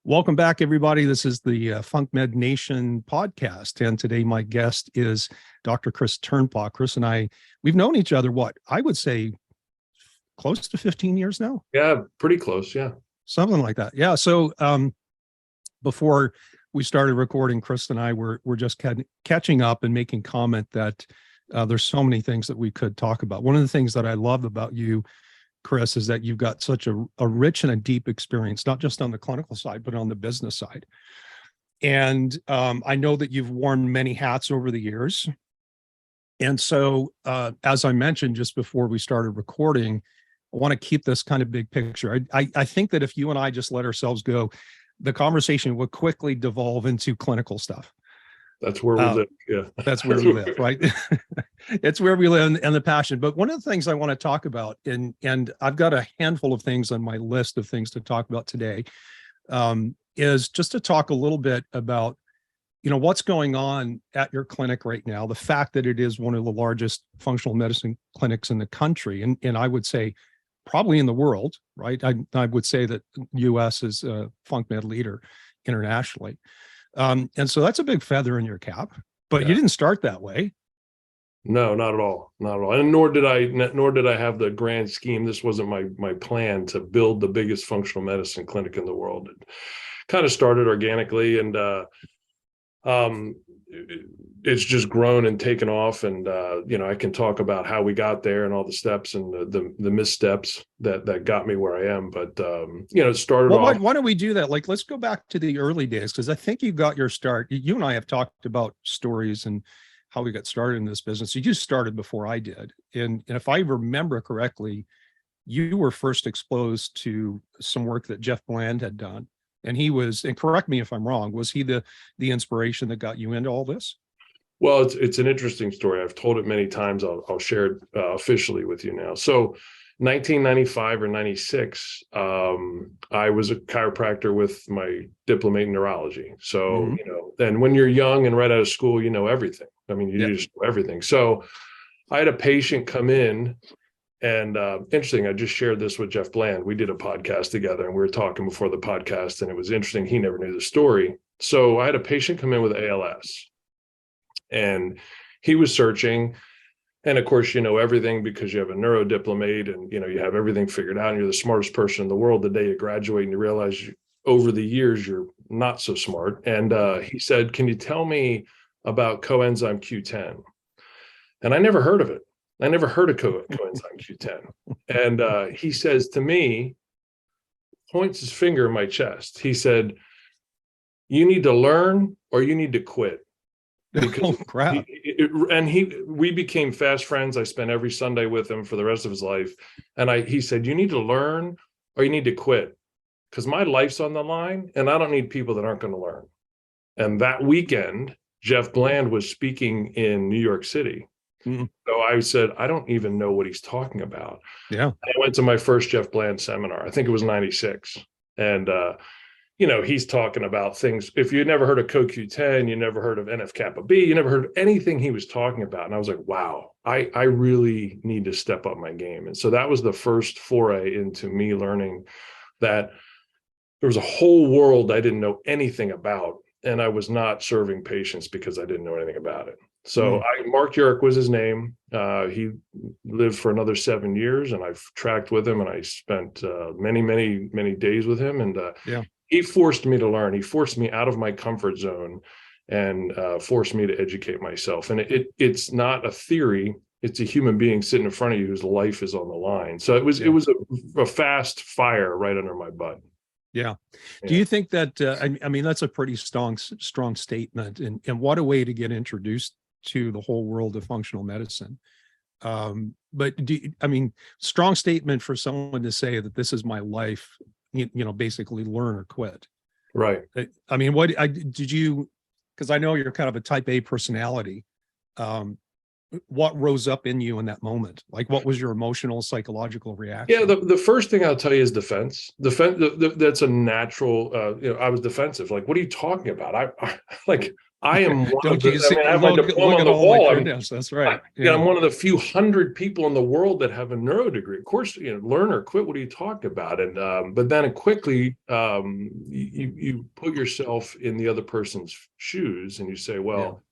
Welcome back, everybody. This is the FuncMed Nation podcast. And today my guest is Dr. Chris Turnpah. Chris and I, we've known each other, I would say close to 15 years now? Yeah, pretty close. Yeah. Something like that. Yeah. So before we started recording, Chris and I were just catching up and making comment that there's so many things that we could talk about. One of the things that I love about you, Chris, is that you've got such a rich and a deep experience, not just on the clinical side, but on the business side. And I know that you've worn many hats over the years. And so, as I mentioned just before we started recording, I want to keep this kind of big picture. I think that if you and I just let ourselves go, the conversation would quickly devolve into clinical stuff. That's where we live. Yeah. That's where we live, right? It's where we live and the passion. But one of the things I want to talk about, and I've got a handful of things on my list of things to talk about today, is just to talk a little bit about, what's going on at your clinic right now, the fact that it is one of the largest functional medicine clinics in the country, and I would say probably in the world, right? I would say that US is a FuncMed leader internationally. And so that's a big feather in your cap, but you didn't start that way. No, not at all. Not at all. And nor did I have the grand scheme. This wasn't my plan to build the biggest functional medicine clinic in the world. It kind of started organically, and it's just grown and taken off. And I can talk about how we got there and all the steps and the missteps that got me where I am. But it started off. Why don't we do that? Let's go back to the early days, because I think you got your start. You and I have talked about stories and how we got started in this business. You started before I did, and if I remember correctly, you were first exposed to some work that Jeff Bland had done. And he was, and correct me if I'm wrong, was he the inspiration that got you into all this? Well, it's an interesting story. I've told it many times. I'll share it officially with you now. So 1995 or 96, I was a chiropractor with my diplomate in neurology. So, and when you're young and right out of school, you know everything. I mean, you just know everything. So I had a patient come in. And interesting, I just shared this with Jeff Bland. We did a podcast together and we were talking before the podcast, and it was interesting. He never knew the story. So I had a patient come in with ALS, and he was searching. And of course, you know everything because you have a neurodiplomate and, you have everything figured out and you're the smartest person in the world. The day you graduate and you realize over the years, you're not so smart. And he said, "Can you tell me about coenzyme Q10?" And I never heard of it. I never heard of coenzyme Q10. And he says to me, points his finger in my chest. He said, "You need to learn or you need to quit." Because crap. We became fast friends. I spent every Sunday with him for the rest of his life. And he said, "You need to learn or you need to quit, because my life's on the line and I don't need people that aren't going to learn." And that weekend, Jeff Bland was speaking in New York City. Mm-hmm. So I said, "I don't even know what he's talking about." Yeah. I went to my first Jeff Bland seminar. I think it was 96. And, he's talking about things. If you never heard of CoQ10, you never heard of NF-kappa B, you never heard of anything he was talking about. And I was like, wow, I really need to step up my game. And so that was the first foray into me learning that there was a whole world I didn't know anything about. And I was not serving patients because I didn't know anything about it. So Mark Jurek was his name. He lived for another 7 years, and I've tracked with him, and I spent many, many, many days with him. And he forced me to learn. He forced me out of my comfort zone and forced me to educate myself. And it's not a theory. It's a human being sitting in front of you whose life is on the line. So it was a fast fire right under my butt. Yeah. Do you think that, I mean, that's a pretty strong statement, and what a way to get introduced to the whole world of functional medicine. But strong statement for someone to say that this is my life, basically learn or quit. Right. I mean, because I know you're kind of a type A personality. What rose up in you in that moment? Like, what was your emotional, psychological reaction? Yeah, the first thing I'll tell you is defense. That's a natural. I was defensive. Like, what are you talking about? I am one of Don't you the, I see? mean, I have my Look, diploma look on at the all my wall. credentials. That's right. I'm Yeah. one of the few hundred people in the world that have a neuro degree. Of course, learn or quit. What are you talking about? And but then quickly, you put yourself in the other person's shoes, and you say, Yeah. well,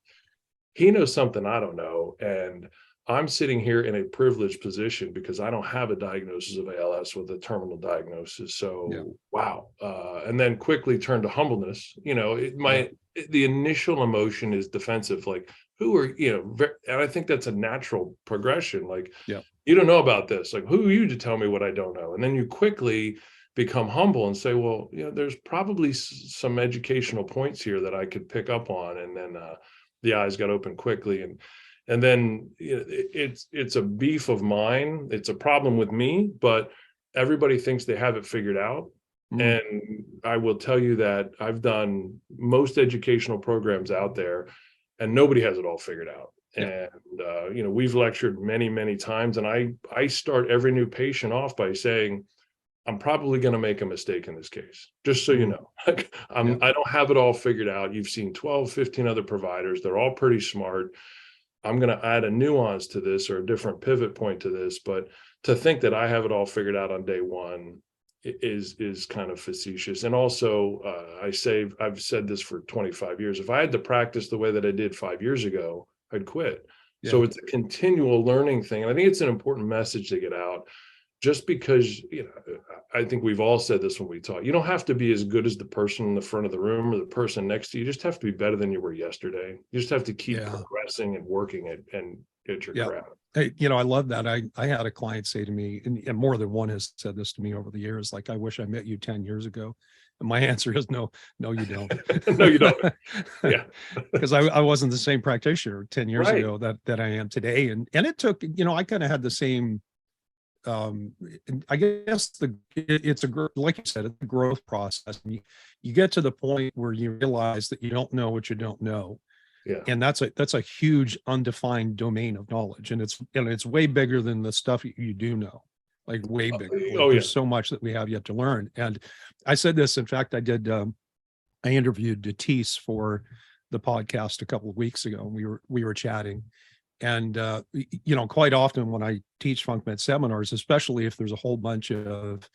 he knows something I don't know, and I'm sitting here in a privileged position because I don't have a diagnosis of ALS with a terminal diagnosis. So, Yeah. wow. And then quickly turn to humbleness. Yeah. The initial emotion is defensive, like, who are, and I think that's a natural progression. Like, Yeah. you don't know about this. Like, who are you to tell me what I don't know? And then you quickly become humble and say, well, there's probably some educational points here that I could pick up on. And then the eyes got open quickly. And then it's a beef of mine. It's a problem with me, but everybody thinks they have it figured out. Mm. And I will tell you that I've done most educational programs out there, and nobody has it all figured out. Yeah. And we've lectured many, many times, and I start every new patient off by saying, I'm probably going to make a mistake in this case, just so you Mm. know. Yeah. I don't have it all figured out. You've seen 12, 15 other providers. They're all pretty smart. I'm going to add a nuance to this or a different pivot point to this, but to think that I have it all figured out on day one is kind of facetious. And also, I've said this for 25 years. If I had to practice the way that I did 5 years ago, I'd quit. Yeah. So it's a continual learning thing. And I think it's an important message to get out. Just because, I think we've all said this when we talk, you don't have to be as good as the person in the front of the room or the person next to you. You just have to be better than you were yesterday. You just have to keep Yeah. progressing and working it and get your Yeah. craft. Hey, I love that. I had a client say to me, and more than one has said this to me over the years, like, I wish I met you 10 years ago. And my answer is no, you don't. No, you don't. Yeah. Because I wasn't the same practitioner 10 years Right. ago that I am today. And it took, I kind of had the same, I guess it's like you said, it's a growth process. And you get to the point where you realize that you don't know what you don't know. Yeah. And that's a huge undefined domain of knowledge. And it's way bigger than the stuff you do know, like way bigger. Like, there's so much that we have yet to learn. And I said this, in fact, I interviewed Datis for the podcast a couple of weeks ago, and we were chatting. And, quite often when I teach FuncMed seminars, especially if there's a whole bunch of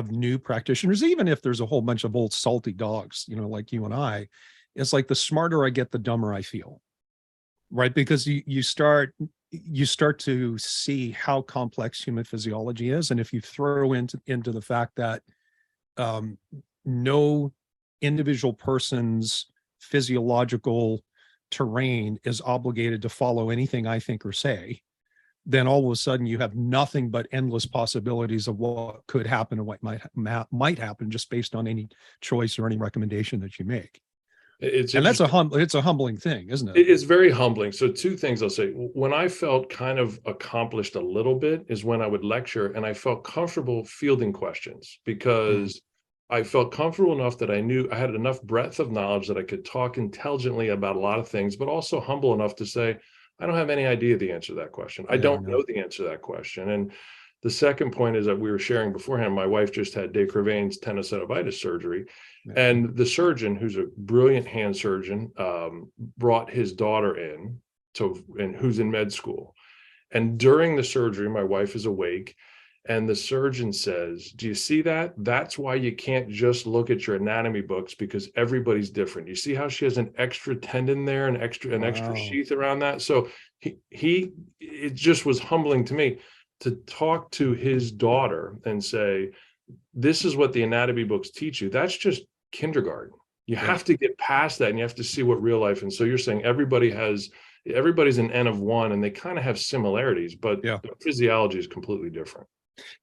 new practitioners, even if there's a whole bunch of old salty dogs, like you and I, it's like the smarter I get, the dumber I feel, right? Because you start to see how complex human physiology is. And if you throw into the fact that no individual person's physiological terrain is obligated to follow anything I think or say, then all of a sudden you have nothing but endless possibilities of what could happen and what might happen just based on any choice or any recommendation that you make. And that's it's a humbling thing, isn't it? It's very humbling. So two things I'll say. When I felt kind of accomplished a little bit is when I would lecture and I felt comfortable fielding questions, because I felt comfortable enough that I knew I had enough breadth of knowledge that I could talk intelligently about a lot of things, but also humble enough to say, I don't have any idea the answer to that question. I don't know the answer to that question. And the second point is that we were sharing beforehand, my wife just had de Quervain's tenosynovitis surgery. And the surgeon, who's a brilliant hand surgeon, brought his daughter in, and who's in med school. And during the surgery, my wife is awake, and the surgeon says, do you see that? That's why you can't just look at your anatomy books, because everybody's different. You see how she has an extra tendon there, an extra sheath around that? So it just was humbling to me to talk to his daughter and say, this is what the anatomy books teach you. That's just kindergarten. You have to get past that, and you have to see what real life. And so you're saying everybody's an N of one, and they kind of have similarities, but the physiology is completely different.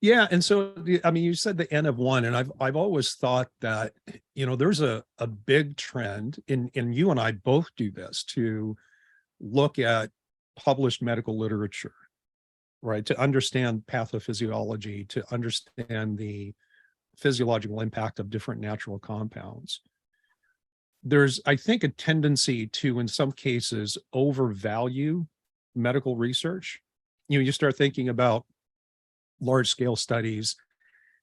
Yeah. And so, I mean, you said the N of one, and I've always thought that, there's a big trend and you and I both do this, to look at published medical literature, right? To understand pathophysiology, to understand the physiological impact of different natural compounds. There's, I think, a tendency to, in some cases, overvalue medical research. You start thinking about large scale studies,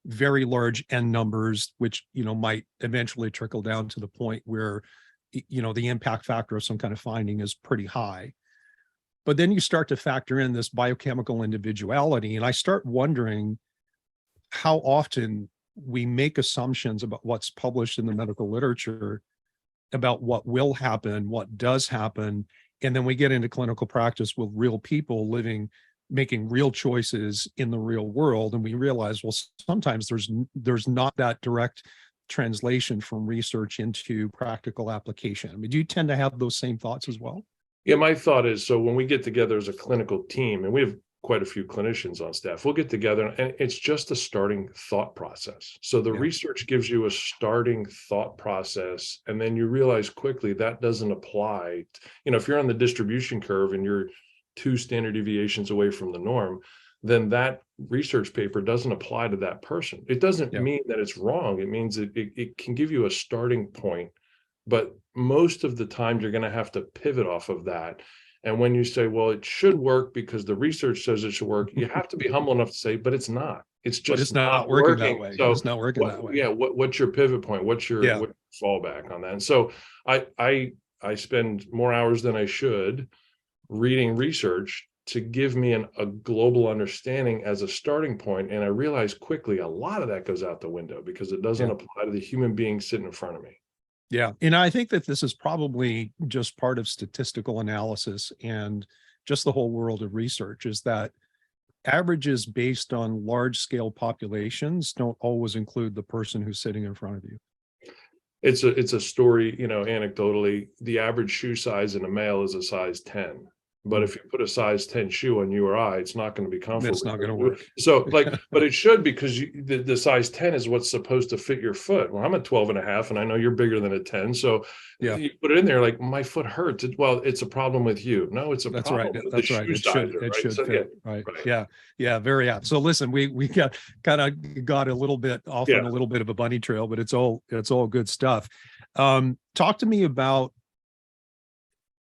very large N numbers, which, might eventually trickle down to the point where, the impact factor of some kind of finding is pretty high. But then you start to factor in this biochemical individuality. And I start wondering how often we make assumptions about what's published in the medical literature about what will happen, what does happen. And then we get into clinical practice with real people making real choices in the real world. And we realize, well, sometimes there's not that direct translation from research into practical application. I mean, do you tend to have those same thoughts as well? Yeah, my thought is, so when we get together as a clinical team, and we have quite a few clinicians on staff, we'll get together and it's just a starting thought process. So the research gives you a starting thought process, and then you realize quickly that doesn't apply. If you're on the distribution curve and you're 2 standard deviations away from the norm, then that research paper doesn't apply to that person. It doesn't mean that it's wrong. It means it can give you a starting point, but most of the time you're going to have to pivot off of that. And when you say, well, it should work because the research says it should work, you have to be humble enough to say, but it's not. It's just it's not working that way. So it's not working that way. Yeah. What's your pivot point? What's your fallback on that? And so I spend more hours than I should reading research to give me a global understanding as a starting point. And I realized quickly a lot of that goes out the window because it doesn't apply to the human being sitting in front of me. Yeah. And I think that this is probably just part of statistical analysis and just the whole world of research, is that averages based on large scale populations don't always include the person who's sitting in front of you. It's a story, anecdotally, the average shoe size in a male is a size 10. But if you put a size 10 shoe on you or I, it's not going to be comfortable. It's not going to work. So but it should, because the size 10 is what's supposed to fit your foot. Well, I'm a 12 and a half and I know you're bigger than a 10. So you put it in there like, my foot hurts. Well, it's a problem with you. No, it's a problem with the shoe sizer, It should fit. Right. Yeah. Very apt. So listen, we got a little bit off on a little bit of a bunny trail, but it's all good stuff. Talk to me about,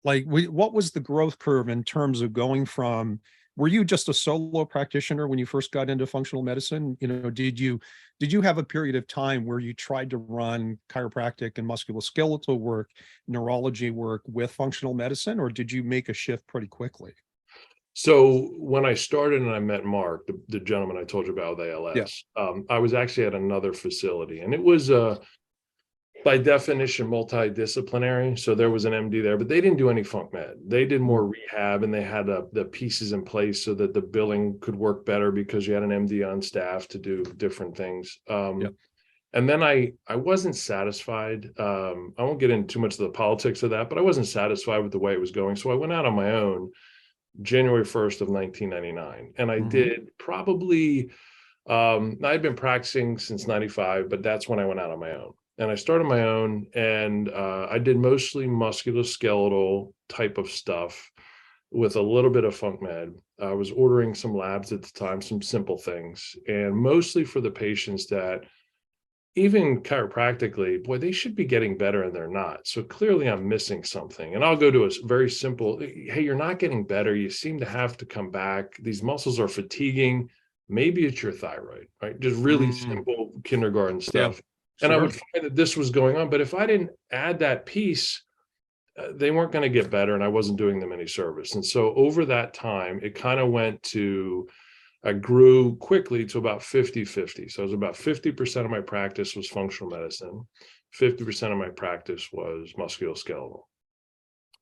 what was the growth curve in terms of going from, were you just a solo practitioner when you first got into functional medicine? Did you have a period of time where you tried to run chiropractic and musculoskeletal work, neurology work with functional medicine, or did you make a shift pretty quickly? When I started and I met Mark, the gentleman I told you about with ALS, I was actually at another facility, and it was by definition multidisciplinary. So there was an MD there, but they didn't do any funk med. They did more rehab, and they had the pieces in place so that the billing could work better because you had an MD on staff to do different things. And then I wasn't satisfied. I won't get into too much of the politics of that, but I wasn't satisfied with the way it was going. So I went out on my own January 1st of 1999. And I did probably, I'd been practicing since 95, but that's when I went out on my own. And I started my own, and I did mostly musculoskeletal type of stuff with a little bit of funk med. I was ordering some labs at the time, some simple things, and mostly for the patients that, even chiropractically, boy, they should be getting better and they're not. So clearly I'm missing something. And I'll go to a very simple, hey, you're not getting better. You seem to have to come back. These muscles are fatiguing. Maybe it's your thyroid, right? Just really simple kindergarten stuff. And I would find that this was going on, but if I didn't add that piece, they weren't going to get better, and I wasn't doing them any service. And so over that time, it kind of went to, I grew quickly to about 50-50. So it was about 50% of my practice was functional medicine, 50% of my practice was musculoskeletal.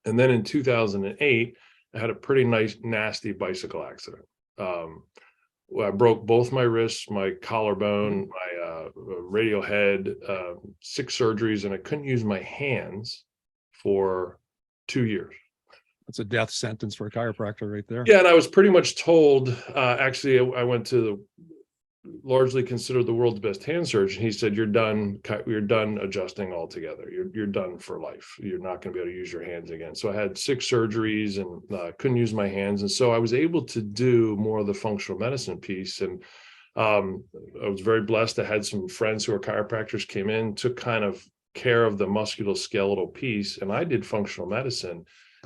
And then in 2008, I had a pretty nasty bicycle accident. I broke both my wrists, my collarbone, my radial head, 6 surgeries, and I couldn't use my hands for 2 years. That's a death sentence for a chiropractor right there. Yeah, and I was pretty much told, actually, I went to the largely considered the world's best hand surgeon. He said, you're done adjusting altogether. You're done for life. You're not going to be able to use your hands again. So I had 6 surgeries and couldn't use my hands. And so I was able to do more of the functional medicine piece. And I was very blessed. I had some friends who are chiropractors came in, took kind of care of the musculoskeletal piece, and I did functional medicine.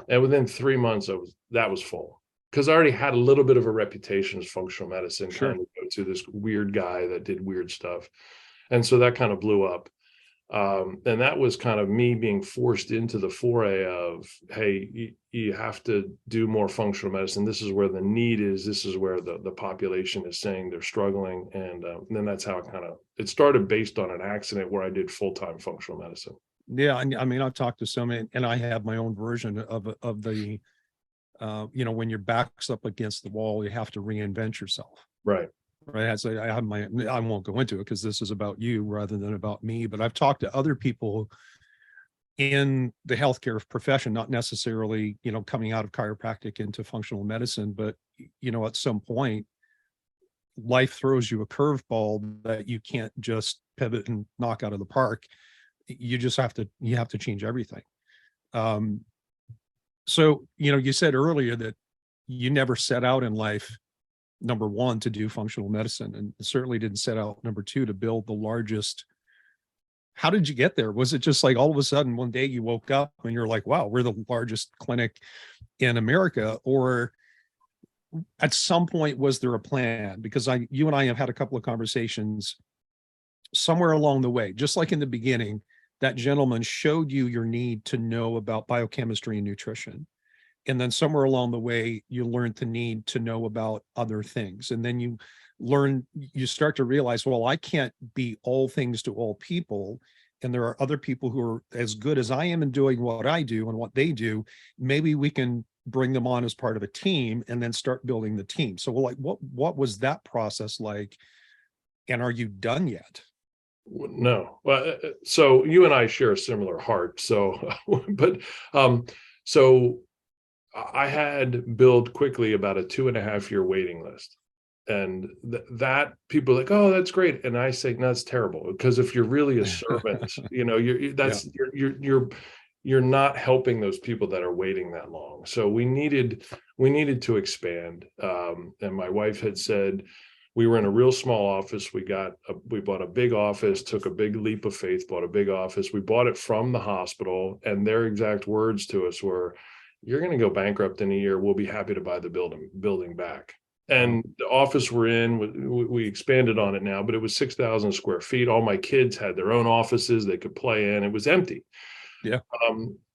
And within 3 months, that was full. Because I already had a little bit of a reputation as functional medicine, kind of go to this weird guy that did weird stuff. And so that kind of blew up. And that was kind of me being forced into the foray of, hey, you have to do more functional medicine. This is where the need is. This is where the population is saying they're struggling. And then that's how it started based on an accident where I did full-time functional medicine. Yeah, I mean, I've talked to so many, and I have my own version of the, you know, when your back's up against the wall, you have to reinvent yourself. Right. Right. I have my, I won't go into it because this is about you rather than about me, but I've talked to other people in the healthcare profession, not necessarily, you know, coming out of chiropractic into functional medicine, but, you know, at some point, life throws you a curveball that you can't just pivot and knock out of the park. You just have to, you have to change everything. Um, so, you know, you said earlier that you never set out in life, number one, to do functional medicine, and certainly didn't set out, number two, to build the largest. How did you get there? Was it just like all of a sudden one day you woke up and you're like, wow, we're the largest clinic in America? Or at some point, was there a plan? Because you and I have had a couple of conversations somewhere along the way, just like in the beginning, that gentleman showed you your need to know about biochemistry and nutrition. And then somewhere along the way, you learned the need to know about other things. And then you start to realize, well, I can't be all things to all people. And there are other people who are as good as I am in doing what I do and what they do. Maybe we can bring them on as part of a team and then start building the team. So like, what was that process like? And are you done yet? No. Well, so you and I share a similar heart. So, but, so I had billed quickly about a 2.5 year waiting list. And that people are like, oh, that's great. And I say, no, that's terrible. Because if you're really a servant, you know, Yeah. you're not helping those people that are waiting that long. So we needed to expand. And my wife had said, we were in a real small office. We bought a big office, took a big leap of faith, bought a big office. We bought it from the hospital, and their exact words to us were, you're going to go bankrupt in a year. We'll be happy to buy the building back. And the office we're in, we expanded on it now, but it was 6,000 square feet. All my kids had their own offices they could play in. It was empty. Yeah.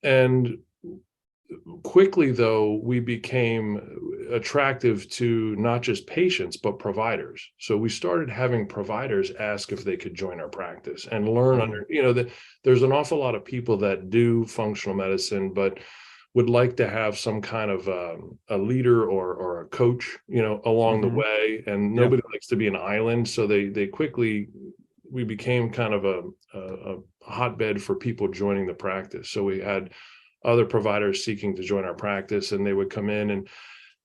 And quickly, though, we became attractive to not just patients, but providers. So we started having providers ask if they could join our practice and learn under, you know, that there's an awful lot of people that do functional medicine, but would like to have some kind of a leader or a coach, you know, along the way. And nobody likes to be an island. So we became kind of a hotbed for people joining the practice. So we had other providers seeking to join our practice, and they would come in,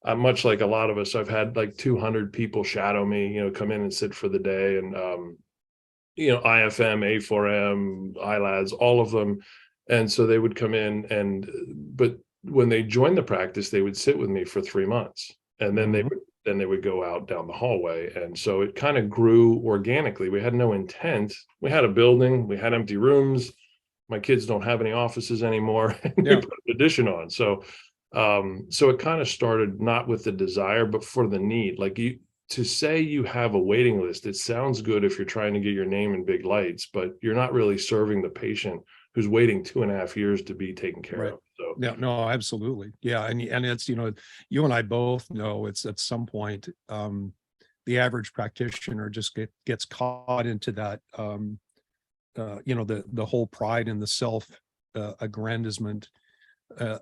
and much like a lot of us, I've had like 200 people shadow me, you know, come in and sit for the day. And, you know, IFM, A4M, ILADS, all of them. And so they would come in, but when they joined the practice, they would sit with me for 3 months, and then they would go out down the hallway. And so it kind of grew organically. We had no intent. We had a building, we had empty rooms. My kids don't have any offices anymore. And we put an addition on. So it kind of started not with the desire, but for the need. Like, to say you have a waiting list, it sounds good if you're trying to get your name in big lights, but you're not really serving the patient who's waiting 2.5 years to be taken care of. So yeah, no, absolutely. Yeah. And it's, you know, you and I both know it's at some point, the average practitioner just gets caught into that, you know, the whole pride and the self aggrandizement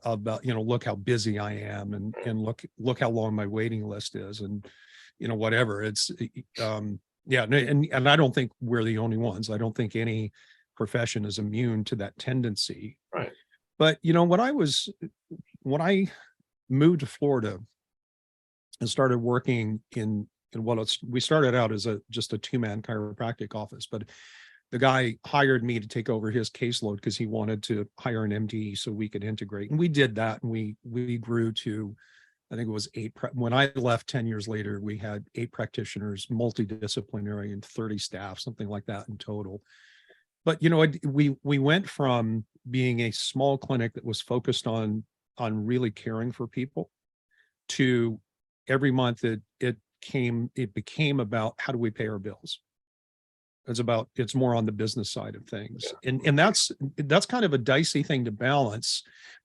about, you know, look how busy I am, and look how long my waiting list is, and, you know, whatever. It's yeah, and I don't think we're the only ones. I don't think any profession is immune to that tendency. right. But, you know, when I moved to Florida and started working in what we started out as just a 2-man chiropractic office, but the guy hired me to take over his caseload because he wanted to hire an MD so we could integrate. And we did that. And we grew to, I think it was 8. When I left 10 years later, we had 8 practitioners, multidisciplinary, and 30 staff, something like that in total. But, you know, we went from being a small clinic that was focused on really caring for people to every month it became about, how do we pay our bills? It's more on the business side of things. And that's kind of a dicey thing to balance.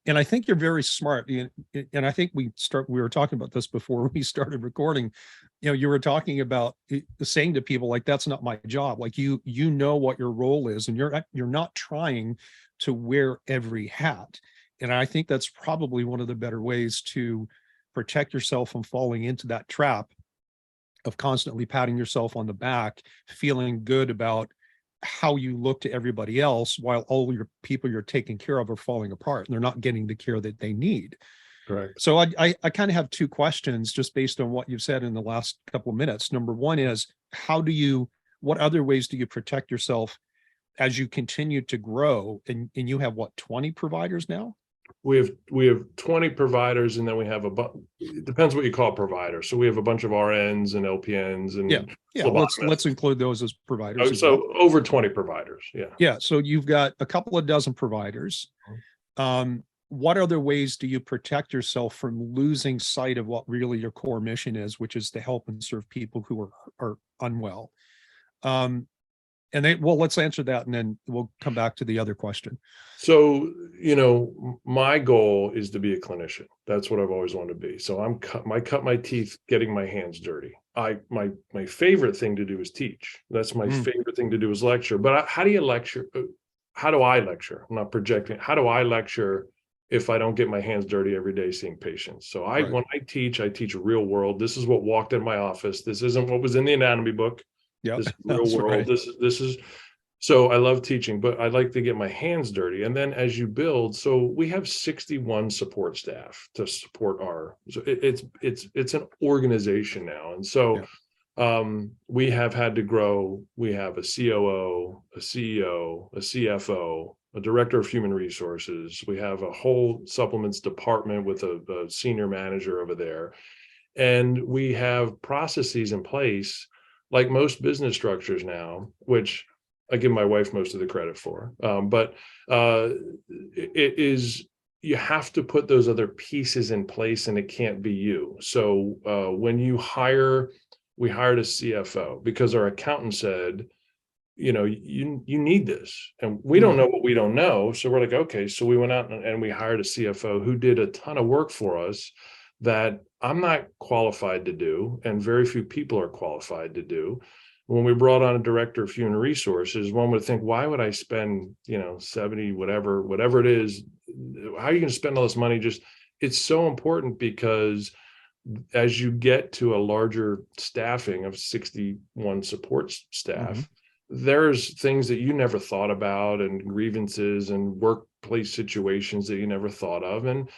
And I think you're very smart. And I think we were talking about this before we started recording. You were talking about saying to people like, that's not my job. Like you know what your role is, and you're not trying to wear every hat. And I think that's probably one of the better ways to protect yourself from falling into that trap of constantly patting yourself on the back, feeling good about how you look to everybody else while all your people you're taking care of are falling apart and they're not getting the care that they need. Correct. So I kind of have two questions just based on what you've said in the last couple of minutes. Number one is, what other ways do you protect yourself as you continue to grow? And you have what, 20 providers now? We have 20 providers, and then we have it depends what you call provider. So we have a bunch of RNs and LPNs and let's include those as providers. So over 20 providers. Yeah. So you've got a couple of dozen providers. What other ways do you protect yourself from losing sight of what really your core mission is, which is to help and serve people who are unwell? Let's answer that, and then we'll come back to the other question. So, my goal is to be a clinician. That's what I've always wanted to be. So I cut my teeth getting my hands dirty. My favorite thing to do is teach. That's my favorite thing to do is lecture. But how do you lecture? How do I lecture? I'm not projecting. How do I lecture if I don't get my hands dirty every day seeing patients? So when I teach real world. This is what walked in my office. This isn't what was in the anatomy book. Yeah, this is real world. Right. This is. So I love teaching, but I like to get my hands dirty. And then as you build, so we have 61 support staff to support so it's an organization now. And so we have had to grow. We have a COO, a CEO, a CFO, a director of human resources. We have a whole supplements department with a senior manager over there. And we have processes in place like most business structures now, which I give my wife most of the credit for. But it is, you have to put those other pieces in place, and it can't be you. So when we hired a CFO because our accountant said, you need this, and we don't know what we don't know. So we're like, okay. So we went out and we hired a CFO who did a ton of work for us that I'm not qualified to do, and very few people are qualified to do. When we brought on a director of human resources, one would think, why would I spend, 70, whatever it is? How are you going to spend all this money? It's so important, because as you get to a larger staffing of 61 support staff, there's things that you never thought about, and grievances and workplace situations that you never thought of. And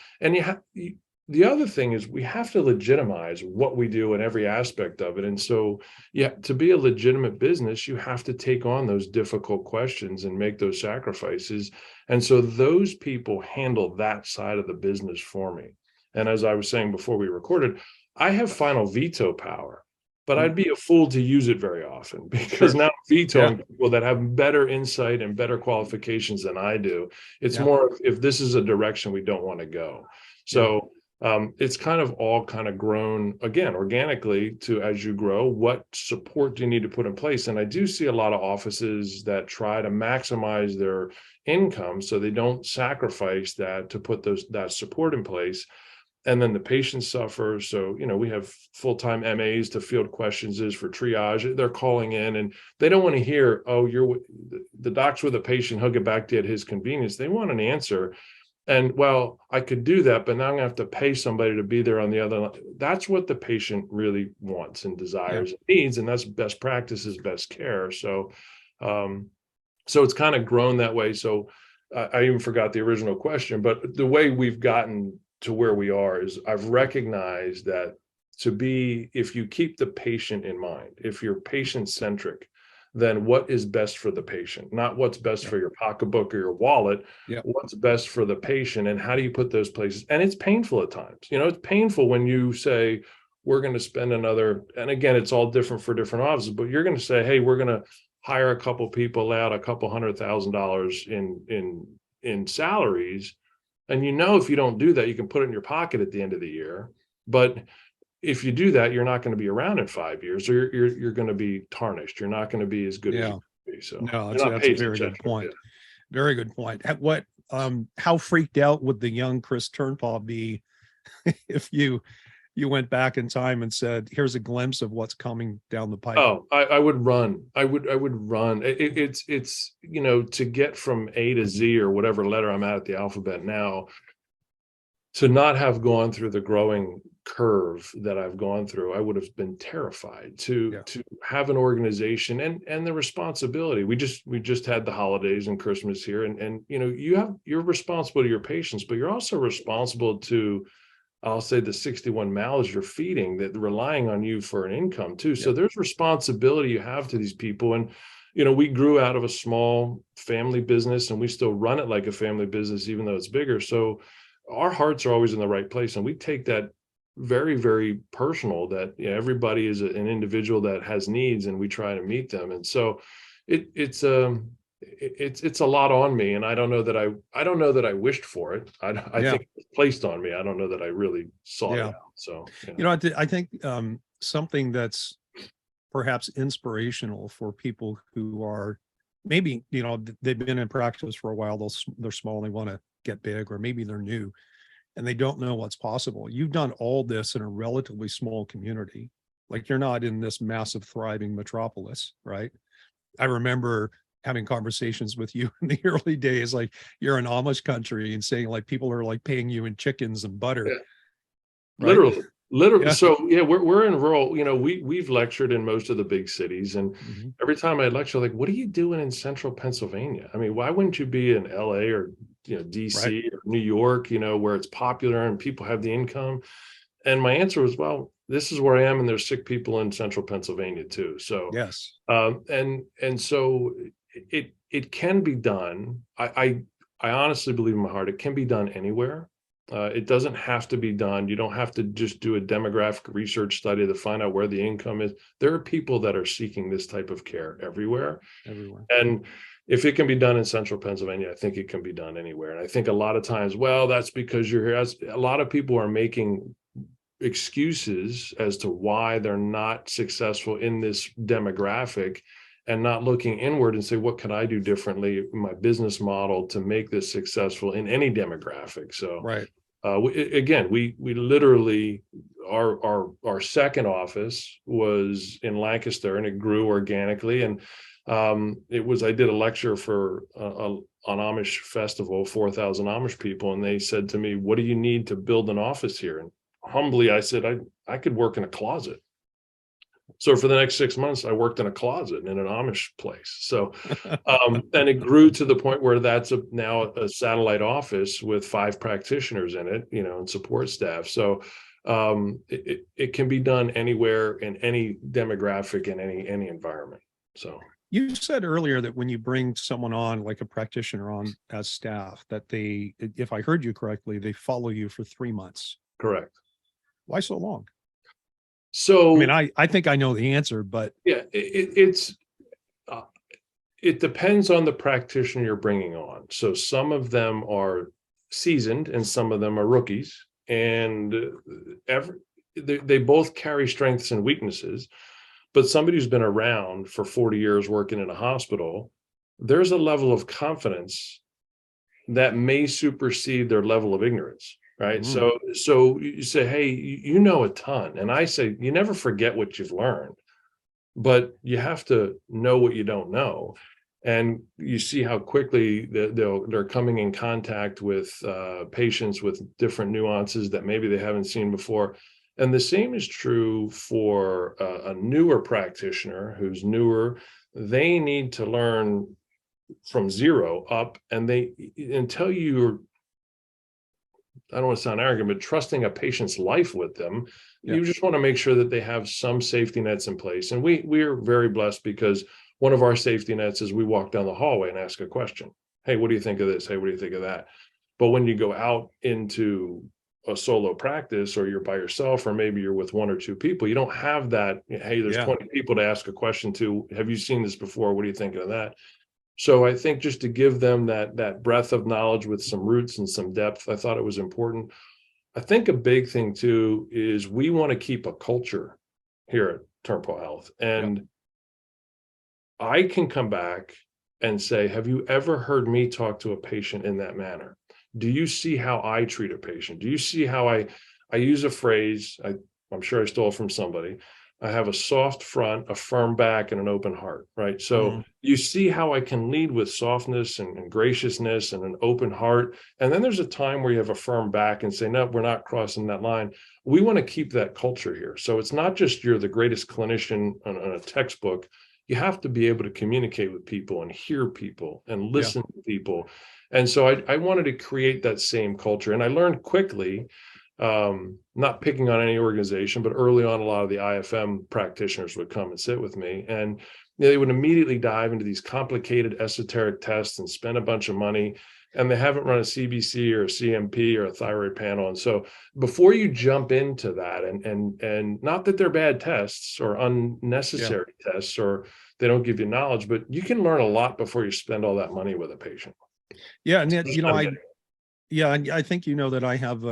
the other thing is we have to legitimize what we do in every aspect of it. And so, to be a legitimate business, you have to take on those difficult questions and make those sacrifices. And so those people handle that side of the business for me. And as I was saying before we recorded, I have final veto power, but I'd be a fool to use it very often, because now I'm vetoing people that have better insight and better qualifications than I do. It's more if this is a direction we don't want to go. So it's kind of all grown again organically to, as you grow, what support do you need to put in place? And I do see a lot of offices that try to maximize their income so they don't sacrifice that to put that support in place. And then the patients suffer. So, we have full-time MAs to field questions for triage. They're calling in and they don't want to hear, oh, the doc's with a patient, he'll get back to you at his convenience. They want an answer. And well, I could do that, but now I'm gonna have to pay somebody to be there on the other line. That's what the patient really wants and desires and needs, and that's best practices, best care. So, so it's kind of grown that way. So I even forgot the original question, but the way we've gotten to where we are is I've recognized that if you keep the patient in mind, if you're patient-centric, then what is best for the patient, not what's best for your pocketbook or your wallet, what's best for the patient, and how do you put those places? And it's painful at times. It's painful when you say, we're going to spend another, and again, it's all different for different offices, but you're going to say, hey, we're going to hire a couple people out, a couple $100,000 in salaries. And if you don't do that, you can put it in your pocket at the end of the year. But if you do that, you're not going to be around in 5 years, or you're going to be tarnished. You're not going to be as good as you So No, they're not that's a paid to very check good it, point. Very good point. How freaked out would the young Chris Turnpaw be if you went back in time and said, here's a glimpse of what's coming down the pipe? Oh, I would run. I would run. It's, you know, to get from A to Z or whatever letter I'm at the alphabet now, to not have gone through the growing curve that I've gone through, I would have been terrified Yeah. to have an organization and the responsibility. We just had the holidays and Christmas here, and you know, you're responsible to your patients, but you're also responsible to, I'll say, the 61 mouths you're feeding that relying on you for an income too. So Yeah. there's responsibility you have to these people. And, you know, we grew out of a small family business and we still run it like a family business, even though it's bigger. So our hearts are always in the right place. And we take that very, very personal, that, you know, everybody is an individual that has needs and we try to meet them. And so it's a lot on me, and I don't know that I wished for it. I Yeah. think it was placed on me. I don't know that I really sought it Yeah. out. So You know, I think something that's perhaps inspirational for people who are maybe, you know, they've been in practice for a while, they're small, they want to get big, or maybe they're new and they don't know what's possible. You've done all this in a relatively small community. Like, you're not in this massive thriving metropolis, right? I remember having conversations with you in the early days, like you're in Amish country and saying like people are like paying you in chickens and butter, yeah, right? literally. Yeah. So yeah, we're in rural. You know, we've lectured in most of the big cities, and Mhm. every time I lecture, like, what are you doing in central Pennsylvania? I mean, why wouldn't you be in LA or, you know, Right. DC or New York? You know, where it's popular and people have the income. And my answer was, well, this is where I am, and there's sick people in central Pennsylvania too. So Yes. and so it can be done. I honestly believe in my heart it can be done anywhere. It doesn't have to be done. You don't have to just do a demographic research study to find out where the income is. There are people that are seeking this type of care everywhere. Everywhere. And if it can be done in central Pennsylvania, I think it can be done anywhere. And I think a lot of times, well, that's because you're here. A lot of people are making excuses as to why they're not successful in this demographic, and not looking inward and say, what can I do differently in my business model to make this successful in any demographic? So Right. again, we literally, our second office was in Lancaster, and it grew organically. And I did a lecture for an Amish festival, 4,000 Amish people, and they said to me, what do you need to build an office here? And humbly, I said, I could work in a closet. So for the next 6 months, I worked in a closet in an Amish place. So, and it grew to the point where that's now a satellite office with 5 practitioners in it, you know, and support staff. So it can be done anywhere in any demographic, in any environment. So You said earlier that when you bring someone on, like a practitioner on as staff, that they, if I heard you correctly, they follow you for 3 months. correct. Why so long? So I mean, I think I know the answer, but yeah, uh, it depends on the practitioner you're bringing on. So some of them are seasoned and some of them are rookies, and they both carry strengths and weaknesses. But somebody who's been around for 40 years working in a hospital, there's a level of confidence that may supersede their level of ignorance, right? mm, So you say, hey, you know a ton, and I say, you never forget what you've learned, but you have to know what you don't know. And you see how quickly they're coming in contact with patients with different nuances that maybe they haven't seen before. And the same is true for a newer practitioner who's newer. They need to learn from zero up, and until you're, I don't want to sound arrogant, but trusting a patient's life with them, yeah, you just want to make sure that they have some safety nets in place. And we're very blessed, because one of our safety nets is we walk down the hallway and ask a question. Hey, what do you think of this? Hey, what do you think of that? But when you go out into a solo practice, or you're by yourself, or maybe you're with 1 or 2 people, you don't have that. Hey, there's yeah, 20 people to ask a question to. Have you seen this before? What do you think of that? So I think just to give them that breadth of knowledge with some roots and some depth, I thought it was important. I think a big thing too is we want to keep a culture here at Turnpole Health, yeah, and I can come back and say, have you ever heard me talk to a patient in that manner? Do you see how I treat a patient? Do you see how I use a phrase, I'm sure I stole from somebody. I have a soft front, a firm back, and an open heart, right? So you see how I can lead with softness and graciousness and an open heart. And then there's a time where you have a firm back and say, no, we're not crossing that line. We want to keep that culture here. So it's not just you're the greatest clinician on a textbook. You have to be able to communicate with people and hear people and listen to people. And so I wanted to create that same culture. And I learned quickly, not picking on any organization, but early on, a lot of the IFM practitioners would come and sit with me, and they would immediately dive into these complicated esoteric tests and spend a bunch of money, and they haven't run a CBC or a CMP or a thyroid panel. And so before you jump into that, and not that they're bad tests or unnecessary tests, or they don't give you knowledge, but you can learn a lot before you spend all that money with a patient. Yeah. And you know, I think you know that I have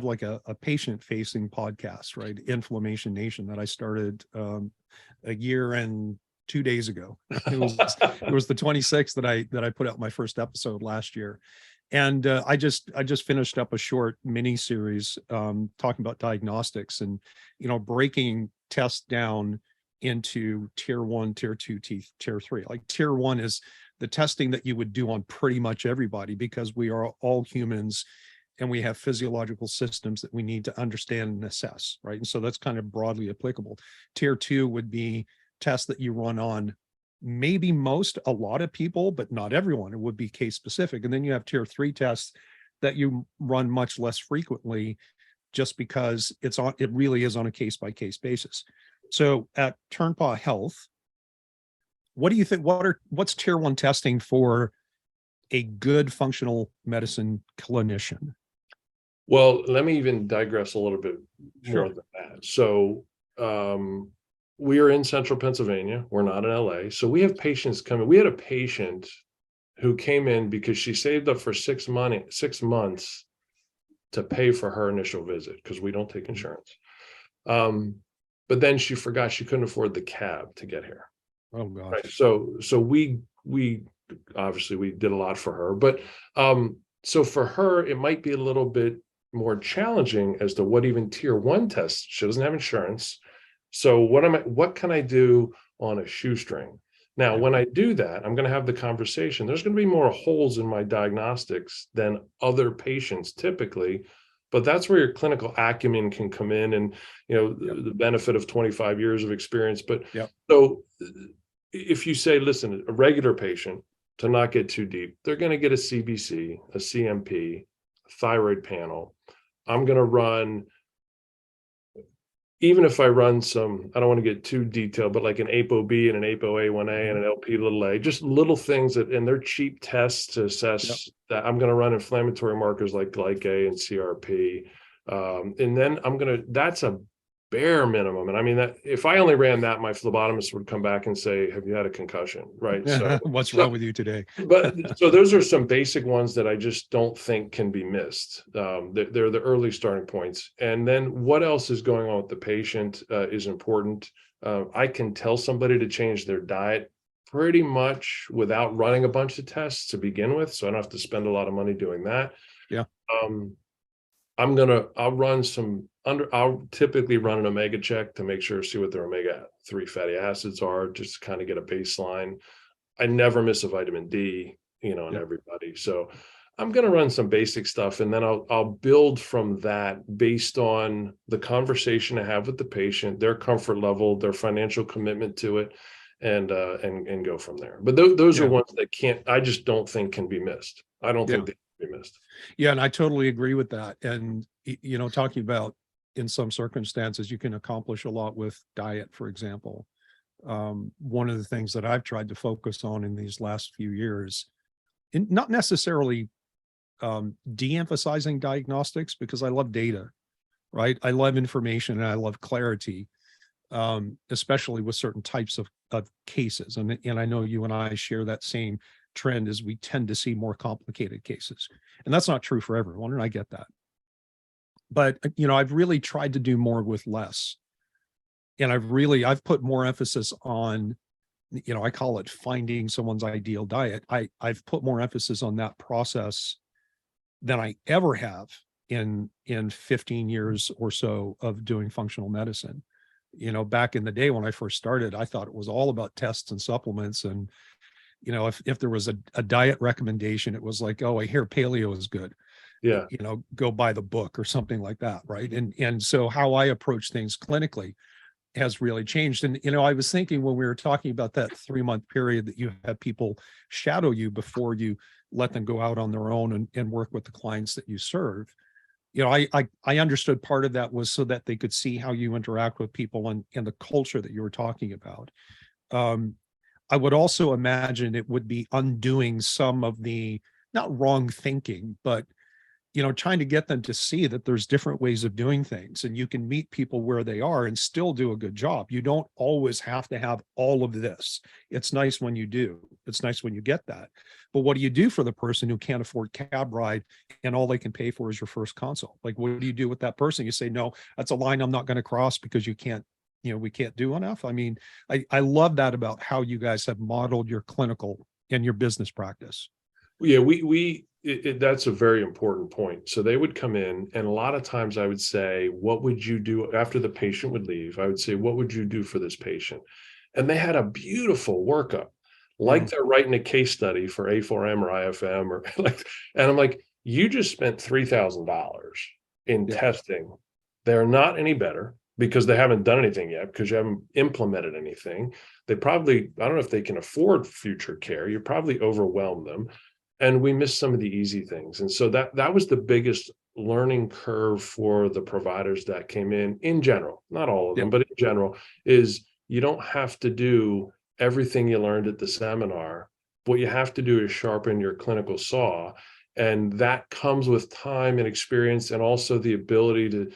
like a patient facing podcast, right? Inflammation Nation, that I started a year and 2 days ago. It was the 26th that I put out my first episode last year. And I just finished up a short mini series talking about diagnostics and, you know, breaking tests down into tier 1, tier 2, tier 3. Like tier 1 is the testing that you would do on pretty much everybody, because we are all humans and we have physiological systems that we need to understand and assess, right? And so that's kind of broadly applicable. Tier 2 would be tests that you run on maybe a lot of people, but not everyone. It would be case specific. And then you have tier 3 tests that you run much less frequently, just because it really is on a case by case basis. So at Turnpaw Health, what do you think? What's tier 1 testing for a good functional medicine clinician? Well, let me even digress a little bit more than that. So we are in central Pennsylvania. We're not in LA. So we have patients coming. We had a patient who came in because she saved up for 6 months to pay for her initial visit, because we don't take insurance. But then she forgot she couldn't afford the cab to get here. Oh gosh. Right. So we obviously we did a lot for her, but so for her it might be a little bit more challenging as to what even tier 1 tests. She doesn't have insurance. So what can I do on a shoestring? Now, when I do that, I'm going to have the conversation. There's going to be more holes in my diagnostics than other patients typically, but that's where your clinical acumen can come in, and, you know, the benefit of 25 years of experience. But so if you say, listen, a regular patient, to not get too deep, they're going to get a CBC, a CMP, a thyroid panel. I'm going to run, even if I run some, I don't want to get too detailed, but like an ApoB and an ApoA1A and an LP(a), just little things that, and they're cheap tests to assess that. I'm going to run inflammatory markers like GlycA and CRP. And then that's a bare minimum. And I mean, that if I only ran that, my phlebotomist would come back and say, have you had a concussion? Right. So what's wrong with you today? But so those are some basic ones that I just don't think can be missed. They're the early starting points. And then what else is going on with the patient is important. I can tell somebody to change their diet pretty much without running a bunch of tests to begin with. So I don't have to spend a lot of money doing that. Yeah. I'll typically run an omega check to make sure, see what their omega-3 fatty acids are, just to kind of get a baseline. I never miss a vitamin D, you know, in everybody. So I'm going to run some basic stuff, and then I'll build from that based on the conversation I have with the patient, their comfort level, their financial commitment to it, and go from there. But those are ones that I just don't think can be missed. I don't think they can be missed. Yeah, and I totally agree with that. And, you know, talking about, in some circumstances, you can accomplish a lot with diet, for example. One of the things that I've tried to focus on in these last few years, not necessarily de-emphasizing diagnostics, because I love data, right? I love information and I love clarity, especially with certain types of cases. And I know you and I share that same trend, as we tend to see more complicated cases. And that's not true for everyone, and I get that. But, you know, I've really tried to do more with less. And I've put more emphasis on I call it finding someone's ideal diet. I've put more emphasis on that process than I ever have in 15 years or so of doing functional medicine. Back in the day when I first started, I thought it was all about tests and supplements. And, if there was a diet recommendation, it was like, oh, I hear paleo is good. Yeah. Go buy the book or something like that. Right. And so how I approach things clinically has really changed. And, I was thinking when we were talking about that 3-month period that you have people shadow you before you let them go out on their own and work with the clients that you serve. I understood part of that was so that they could see how you interact with people and the culture that you were talking about. I would also imagine it would be undoing some of the, not wrong thinking, but trying to get them to see that there's different ways of doing things and you can meet people where they are and still do a good job. You don't always have to have all of this. It's nice when you do. It's nice when you get that. But what do you do for the person who can't afford cab ride and all they can pay for is your first consult? Like, what do you do with that person? You say, no, that's a line I'm not going to cross because you can't, we can't do enough. I mean, I love that about how you guys have modeled your clinical and your business practice. Yeah, that's a very important point. So they would come in, and a lot of times I would say, what would you do after the patient would leave? I would say, what would you do for this patient? And they had a beautiful workup, like they're writing a case study for A4M or IFM or like, and I'm like, you just spent $3,000 in testing. They're not any better because they haven't done anything yet, because you haven't implemented anything. They probably, I don't know if they can afford future care. You probably overwhelm them. And we missed some of the easy things. And so that was the biggest learning curve for the providers that came in general, not all of them, but in general, is you don't have to do everything you learned at the seminar. What you have to do is sharpen your clinical saw. And that comes with time and experience, and also the ability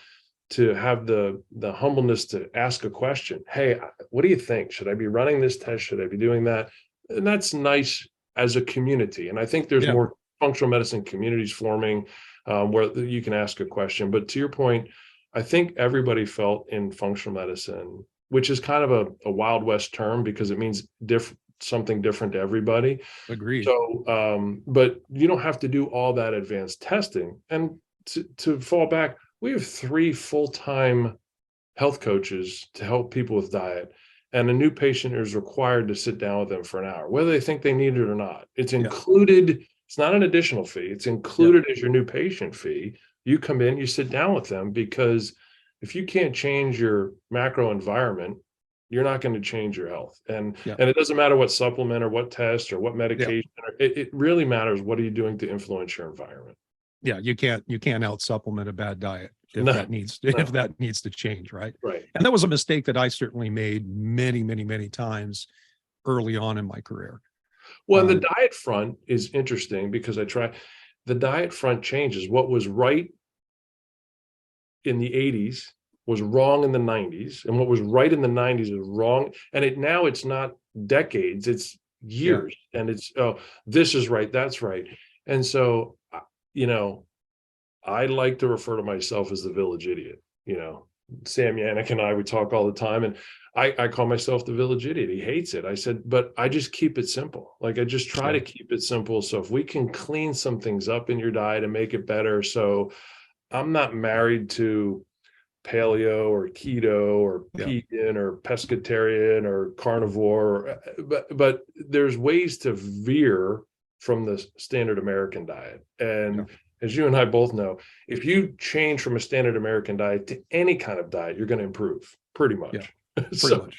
to have the humbleness to ask a question. Hey, what do you think? Should I be running this test? Should I be doing that? And that's nice as a community. And I think there's more functional medicine communities forming where you can ask a question. But to your point, I think everybody felt in functional medicine, which is kind of a Wild West term because it means something different to everybody. Agreed. So, but you don't have to do all that advanced testing. And to fall back, we have 3 full-time health coaches to help people with diet. And a new patient is required to sit down with them for an hour, whether they think they need it or not. It's included. It's not an additional fee. It's included as your new patient fee. You come in, you sit down with them, because if you can't change your macro environment, you're not going to change your health. And it doesn't matter what supplement or what test or what medication. It really matters. What are you doing to influence your environment? Yeah, you can't out supplement a bad diet if that needs to change, right? Right. And that was a mistake that I certainly made many, many, many times early on in my career. Well, the diet front is interesting because the diet front changes. What was right in the 80s was wrong in the 90s, and what was right in the 90s is wrong. And now it's not decades, it's years. And it's, oh, this is right, that's right. And so, I like to refer to myself as the village idiot. Sam Yannick and I would talk all the time, and I call myself the village idiot. He hates it. I said, but I just keep it simple. Like, I just try to keep it simple. So if we can clean some things up in your diet and make it better. So I'm not married to paleo or keto or vegan or pescatarian or carnivore, but there's ways to veer from the standard American diet. And as you and I both know, if you change from a standard American diet to any kind of diet, you're going to improve pretty much. So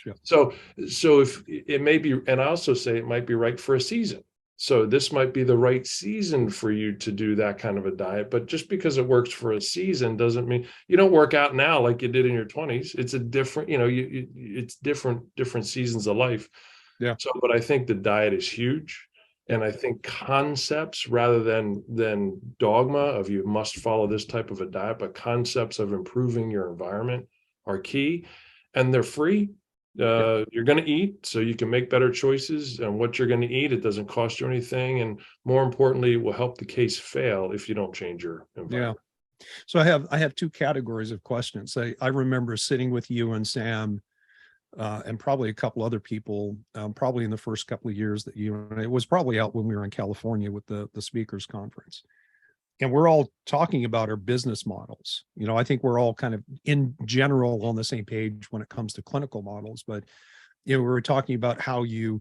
if it may be, and I also say it might be right for a season. So this might be the right season for you to do that kind of a diet. But just because it works for a season doesn't mean you don't work out now like you did in your 20s. It's a different, it's different seasons of life. Yeah. So, but I think the diet is huge. And I think concepts rather than dogma of you must follow this type of a diet, but concepts of improving your environment are key, and they're free. You're going to eat, so you can make better choices on what you're going to eat. It doesn't cost you anything. And more importantly, it will help the case fail if you don't change your environment. Yeah. So I have 2 categories of questions. I remember sitting with you and Sam and probably a couple other people, probably in the first couple of years that it was probably out when we were in California with the speakers conference. And we're all talking about our business models. I think we're all kind of in general on the same page when it comes to clinical models, but we were talking about how you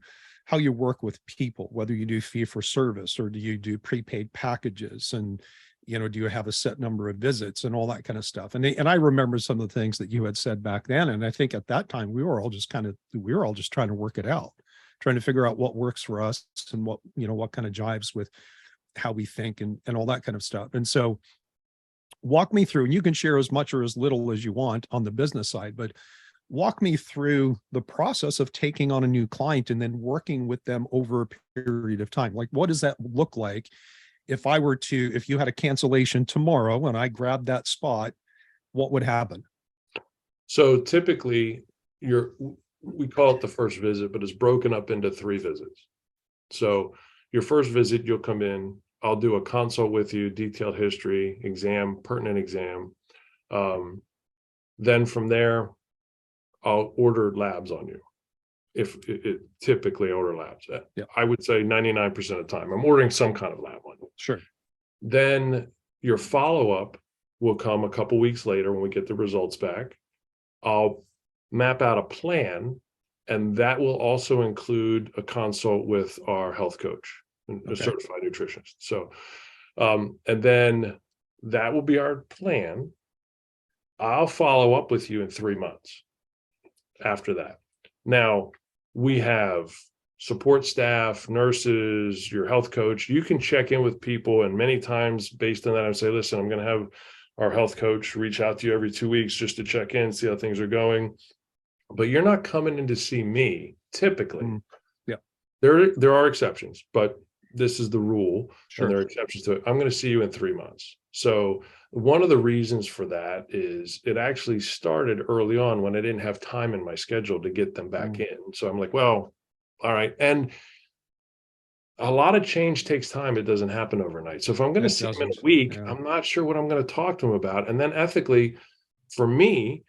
work with people, whether you do fee for service or do you do prepaid packages, and do you have a set number of visits and all that kind of stuff. And I remember some of the things that you had said back then, and I think at that time we were all just trying to work it out, trying to figure out what works for us and what kind of jives with how we think and all that kind of stuff. And so walk me through, and you can share as much or as little as you want on the business side, but walk me through the process of taking on a new client and then working with them over a period of time. Like, what does that look like? If you had a cancellation tomorrow and I grabbed that spot, what would happen? So typically we call it the first visit, but it's broken up into 3 visits. So your first visit, you'll come in, I'll do a consult with you, detailed history, exam, pertinent exam. Then from there, I'll order labs on you. If it typically order labs, Yeah. I would say 99% of the time, I'm ordering some kind of lab on you. Sure. Then your follow-up will come a couple weeks later when we get the results back. I'll map out a plan, and that will also include a consult with our health coach, a certified nutritionist. So, and then that will be our plan. I'll follow up with you in 3 months after that. Now, we have support staff, nurses, your health coach. You can check in with people, and many times based on that, I say, listen, I'm going to have our health coach reach out to you every 2 weeks just to check in, see how things are going. But you're not coming in to see me typically. Yeah. There are exceptions, but this is the rule. Sure. And there are exceptions to it. I'm going to see you in 3 months. So one of the reasons for that is it actually started early on when I didn't have time in my schedule to get them back in. So I'm like, well, all right. And a lot of change takes time. It doesn't happen overnight. So if I'm going to see them in a week, I'm not sure what I'm going to talk to them about. And then ethically, for me,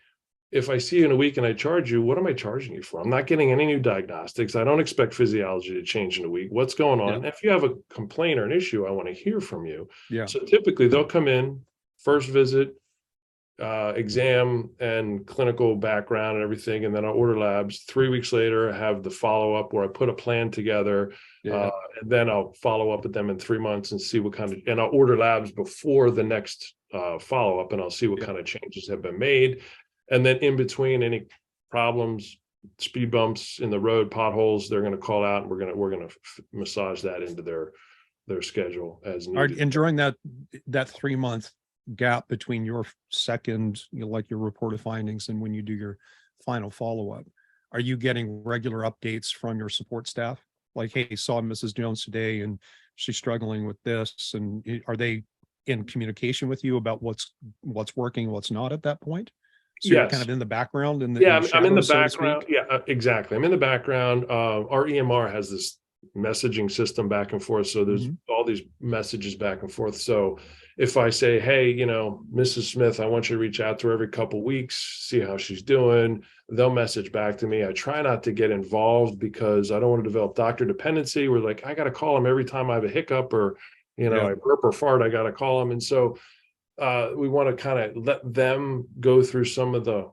if I see you in a week and I charge you, what am I charging you for? I'm not getting any new diagnostics. I don't expect physiology to change in a week. What's going on? Yeah. If you have a complaint or an issue, I want to hear from you. Yeah. So typically they'll come in, first visit, exam and clinical background and everything. And then I'll order labs. 3 weeks later, I have the follow-up where I put a plan together. And then I'll follow up with them in 3 months and see what kind of, and I'll order labs before the next follow-up, and I'll see what kind of changes have been made. And then in between, any problems, speed bumps in the road, potholes, they're going to call out, and we're going to massage that into their schedule as needed. And during that 3 month gap between your second, like your reported findings and when you do your final follow-up, are you getting regular updates from your support staff? Like, hey, saw Mrs. Jones today and she's struggling with this. And are they in communication with you about what's working, what's not at that point? So you're kind of in the background. I'm in the background. Yeah, exactly. I'm in the background. Our EMR has this messaging system back and forth. So there's all these messages back and forth. So if I say, hey, Mrs. Smith, I want you to reach out to her every couple of weeks, see how she's doing, they'll message back to me. I try not to get involved because I don't want to develop doctor dependency. We're like, I got to call them every time I have a hiccup or, I burp or fart, I got to call them. And so we want to kind of let them go through some of the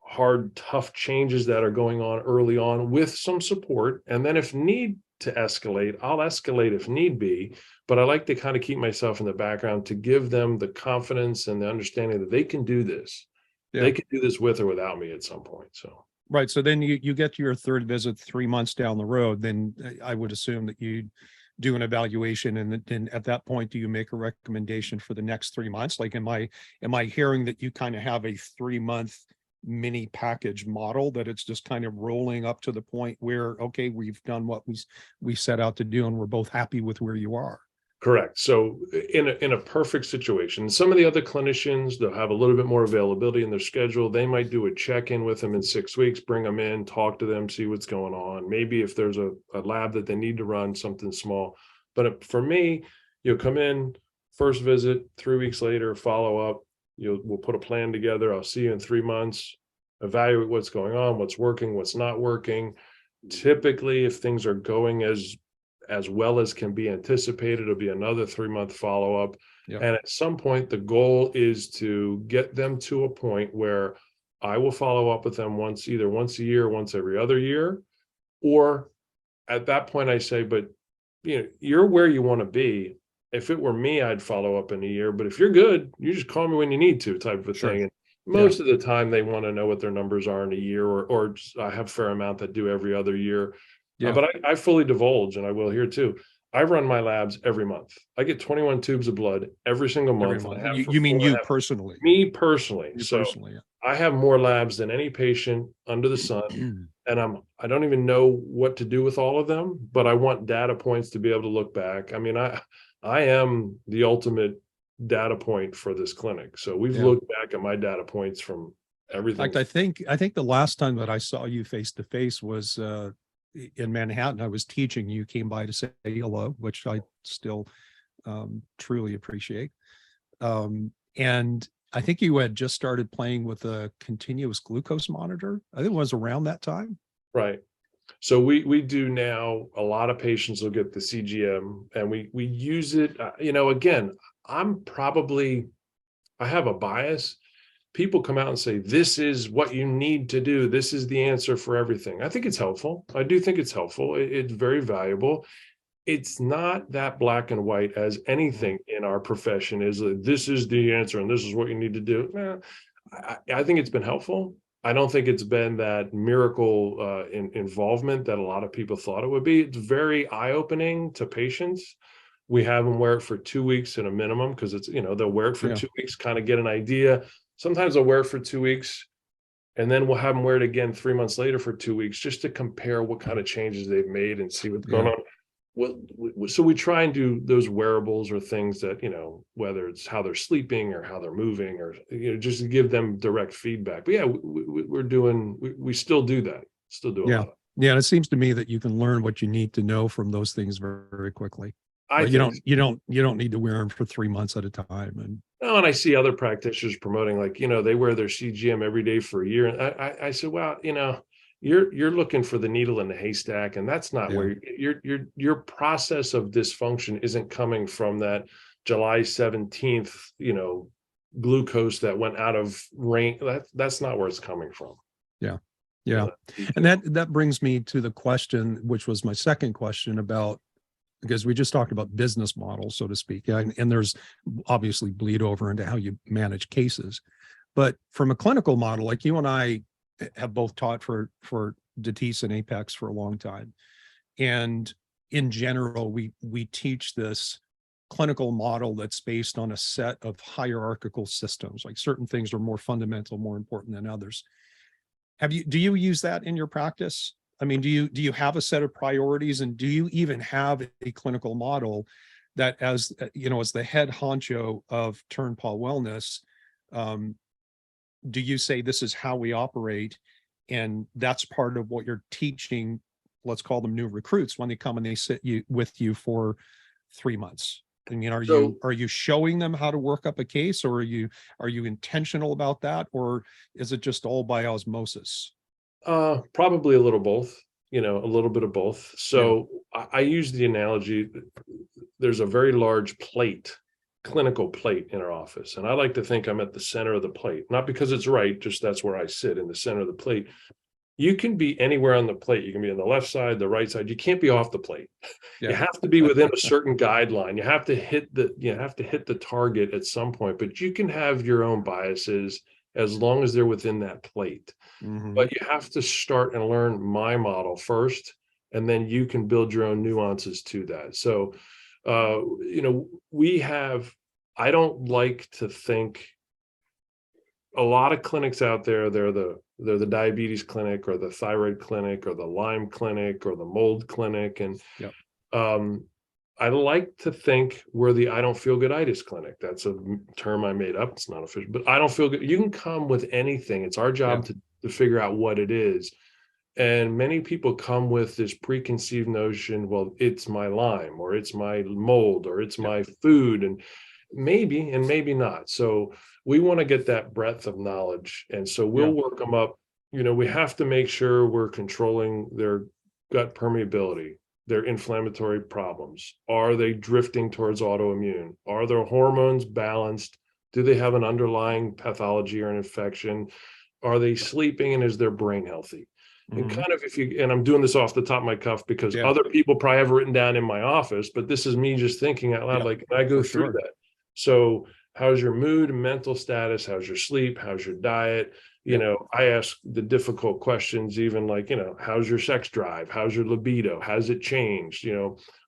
hard, tough changes that are going on early on with some support. And then if need to escalate, I'll escalate if need be. But I like to kind of keep myself in the background to give them the confidence and the understanding that they can do this. Yeah. They can do this with or without me at some point. So right. So then you get to your third visit 3 months down the road, then I would assume that you do an evaluation, and then at that point, do you make a recommendation for the next 3 months? Like, am I hearing that you kind of have a 3 month mini package model, that it's just kind of rolling up to the point where, okay, we've done what we set out to do and we're both happy with where you are? Correct. So in a perfect situation, some of the other clinicians, they'll have a little bit more availability in their schedule. They might do a check-in with them in 6 weeks, bring them in, talk to them, see what's going on. Maybe if there's a lab that they need to run, something small. But for me, you'll come in, first visit, 3 weeks later, follow up. We'll put a plan together. I'll see you in 3 months. evaluate what's going on, what's working, what's not working. Typically, if things are going as well as can be anticipated, it'll be another 3-month follow-up. Yep. And at some point, the goal is to get them to a point where I will follow up with them either once a year, once every other year, or at that point I say, but you're where you want to be. If it were me, I'd follow up in a year, but if you're good, you just call me when you need to, type of a Sure. thing. And most of the time they want to know what their numbers are in a year, or I have a fair amount that do every other year. Yeah. But I fully divulge, and I will here too. I run my labs every month. I get 21 tubes of blood every single month. Every month. I have for You mean 4.5 you personally? Me personally. You So personally, yeah. I have more labs than any patient under the sun, and I don't even know what to do with all of them, but I want data points to be able to look back. I mean, I am the ultimate data point for this clinic. So we've looked back at my data points from everything. In fact, I think the last time that I saw you face to face was in Manhattan. I was teaching. You came by to say hello, which I still truly appreciate. And I think you had just started playing with a continuous glucose monitor. I think it was around that time. Right. So we do now. A lot of patients will get the CGM, and we use it. Again, I have a bias. People come out and say, this is what you need to do. This is the answer for everything. I think it's helpful. I do think it's helpful. It's very valuable. It's not that black and white as anything in our profession is. This is the answer and this is what you need to do. I think it's been helpful. I don't think it's been that miracle involvement that a lot of people thought it would be. It's very eye-opening to patients. We have them wear it for 2 weeks at a minimum, because it's, they'll wear it for 2 weeks, kind of get an idea. Sometimes they'll wear it for 2 weeks, and then we'll have them wear it again 3 months later for 2 weeks, just to compare what kind of changes they've made and see what's going on. Well, so we try and do those wearables or things that, whether it's how they're sleeping or how they're moving, or, just to give them direct feedback. But yeah, we still do that. Still do a lot of it. Yeah. And it seems to me that you can learn what you need to know from those things very, very quickly. You don't need to wear them for 3 months at a time. And I see other practitioners promoting, like, they wear their CGM every day for a year. And I said, well, you're looking for the needle in the haystack, and that's not where your process of dysfunction isn't coming from that July 17th, glucose that went out of range. That's not where it's coming from. Yeah. And that brings me to the question, which was my second question, about, because we just talked about business models, so to speak, and there's obviously bleed over into how you manage cases. But from a clinical model, like you and I have both taught for DeTise and Apex for a long time. And in general, we teach this clinical model that's based on a set of hierarchical systems. Like certain things are more fundamental, more important than others. Do you use that in your practice? I mean, do you have a set of priorities, and do you even have a clinical model that, as the head honcho of Turnpal Wellness, do you say this is how we operate, and that's part of what you're teaching, let's call them new recruits, when they come and they sit with you for 3 months? I mean, are you showing them how to work up a case, or are you intentional about that, or is it just all by osmosis? Probably a little both, a little bit of both. So I use the analogy, there's a very large clinical plate in our office. And I like to think I'm at the center of the plate, not because it's right, just that's where I sit, in the center of the plate. You can be anywhere on the plate. You can be on the left side, the right side. You can't be off the plate. You have to be within a certain guideline. You have to hit the target at some point, but you can have your own biases as long as they're within that plate. But you have to start and learn my model first, and then you can build your own nuances to that. So, I don't like to think, a lot of clinics out there, they're the diabetes clinic, or the thyroid clinic, or the Lyme clinic, or the mold clinic. And I like to think we're the I don't feel gooditis clinic. That's a term I made up. It's not official, but I don't feel good. You can come with anything. It's our job to figure out what it is. And many people come with this preconceived notion, well, it's my Lyme, or it's my mold, or it's my food, and maybe not. So we want to get that breadth of knowledge. And so we'll work them up we have to make sure we're controlling their gut permeability, their inflammatory problems. Are they drifting towards autoimmune? Are their hormones balanced? Do they have an underlying pathology or an infection? Are they sleeping, and is their brain healthy? And Mhm. kind of, and I'm doing this off the top of my cuff because Yeah. other people probably have written down in my office, but this is me just thinking out loud, Yeah, like, I go for through sure. that. So how's your mood, mental status? How's your sleep? How's your diet? Yeah. I ask the difficult questions, even like, how's your sex drive? How's your libido? Has it changed?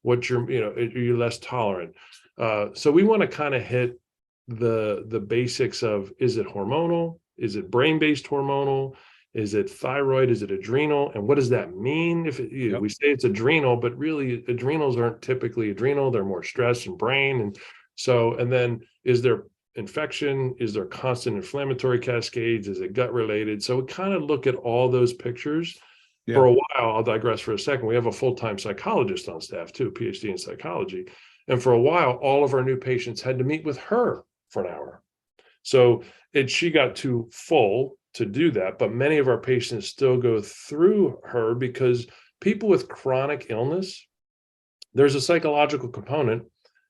What's your, are you less tolerant? So we want to kind of hit the basics of, is it hormonal? Is it brain-based hormonal? Is it thyroid? Is it adrenal? And what does that mean? If Yep. we say it's adrenal, but really adrenals aren't typically adrenal, they're more stress and brain. And so, and then is there infection? Is there constant inflammatory cascades? Is it gut related? So we kind of look at all those pictures. Yeah. For a while, I'll digress for a second. We have a full-time psychologist on staff too, PhD in psychology. And for a while, all of our new patients had to meet with her for an hour. So she got too full to do that, but many of our patients still go through her because people with chronic illness, there's a psychological component.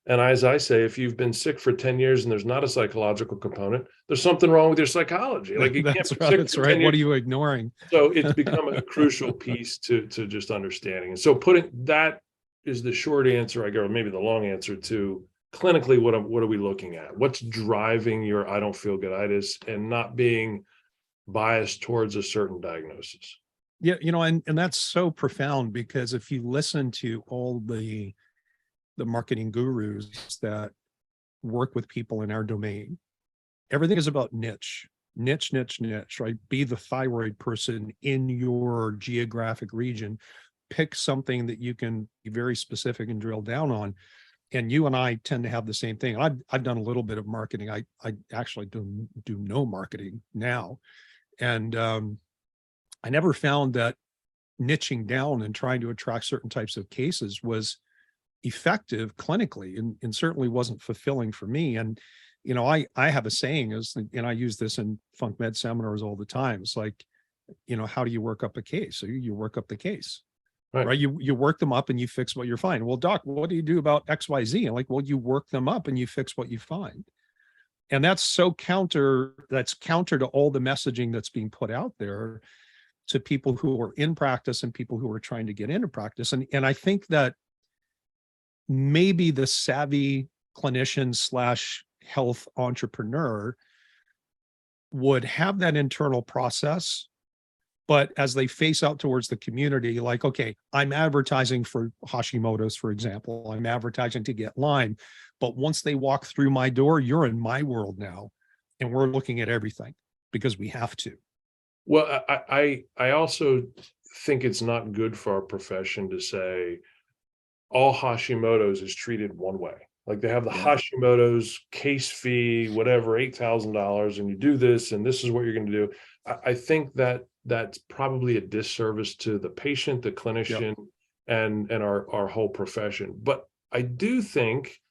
And as I say, if you've been sick for 10 years and there's not a psychological component, there's something wrong with your psychology. Like, you can't That's be right. sick That's for right. 10 What years. are you ignoring? So it's become a crucial piece to just understanding. And so putting that is the short answer, I guess, or maybe the long answer to clinically, what are we looking at? What's driving your I don't feel gooditis, and not being biased towards a certain diagnosis? Yeah, and that's so profound, because if you listen to all the marketing gurus that work with people in our domain, everything is about niche, right? Be the thyroid person in your geographic region. Pick something that you can be very specific and drill down on. And you and I tend to have the same thing. I've done a little bit of marketing. I actually do no marketing now. And I never found that niching down and trying to attract certain types of cases was effective clinically, and certainly wasn't fulfilling for me. And I have a saying is, and I use this in Funk Med seminars all the time. It's like, how do you work up a case? So you work up the case, Right. right? You work them up and you fix what you're finding. Well, doc, what do you do about XYZ? And like, well, you work them up and you fix what you find. And that's counter to all the messaging that's being put out there to people who are in practice and people who are trying to get into practice. And I think that maybe the savvy clinician slash health entrepreneur would have that internal process, but as they face out towards the community, like, okay, I'm advertising for Hashimoto's, for example, I'm advertising to get Lyme, but once they walk through my door, you're in my world now, and we're looking at everything because we have to. Well, I also think it's not good for our profession to say all Hashimoto's is treated one way. Like, they have the Yeah. Hashimoto's case fee, whatever, $8,000, and you do this, and this is what you're going to do. I think that that's probably a disservice to the patient, the Yep. clinician, and our whole profession. But I do think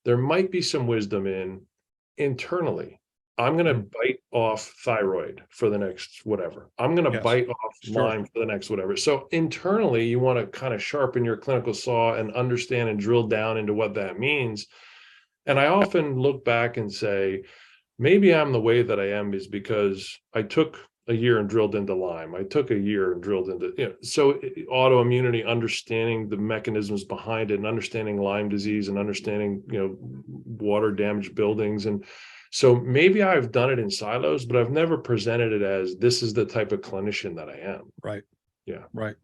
there might be some wisdom in internally. I'm going to Mm. bite off thyroid for the next whatever. I'm going to Yes. bite off Sure. Lyme for the next whatever. So internally, you want to kind of sharpen your clinical saw and understand and drill down into what that means. And I often look back and say, maybe I'm the way that I am is because I took a year and drilled into Lyme. I took a year and drilled into, so autoimmunity, understanding the mechanisms behind it, and understanding Lyme disease, and understanding, water damaged buildings. And so maybe I've done it in silos, but I've never presented it as, this is the type of clinician that I am. Right. Yeah. Right.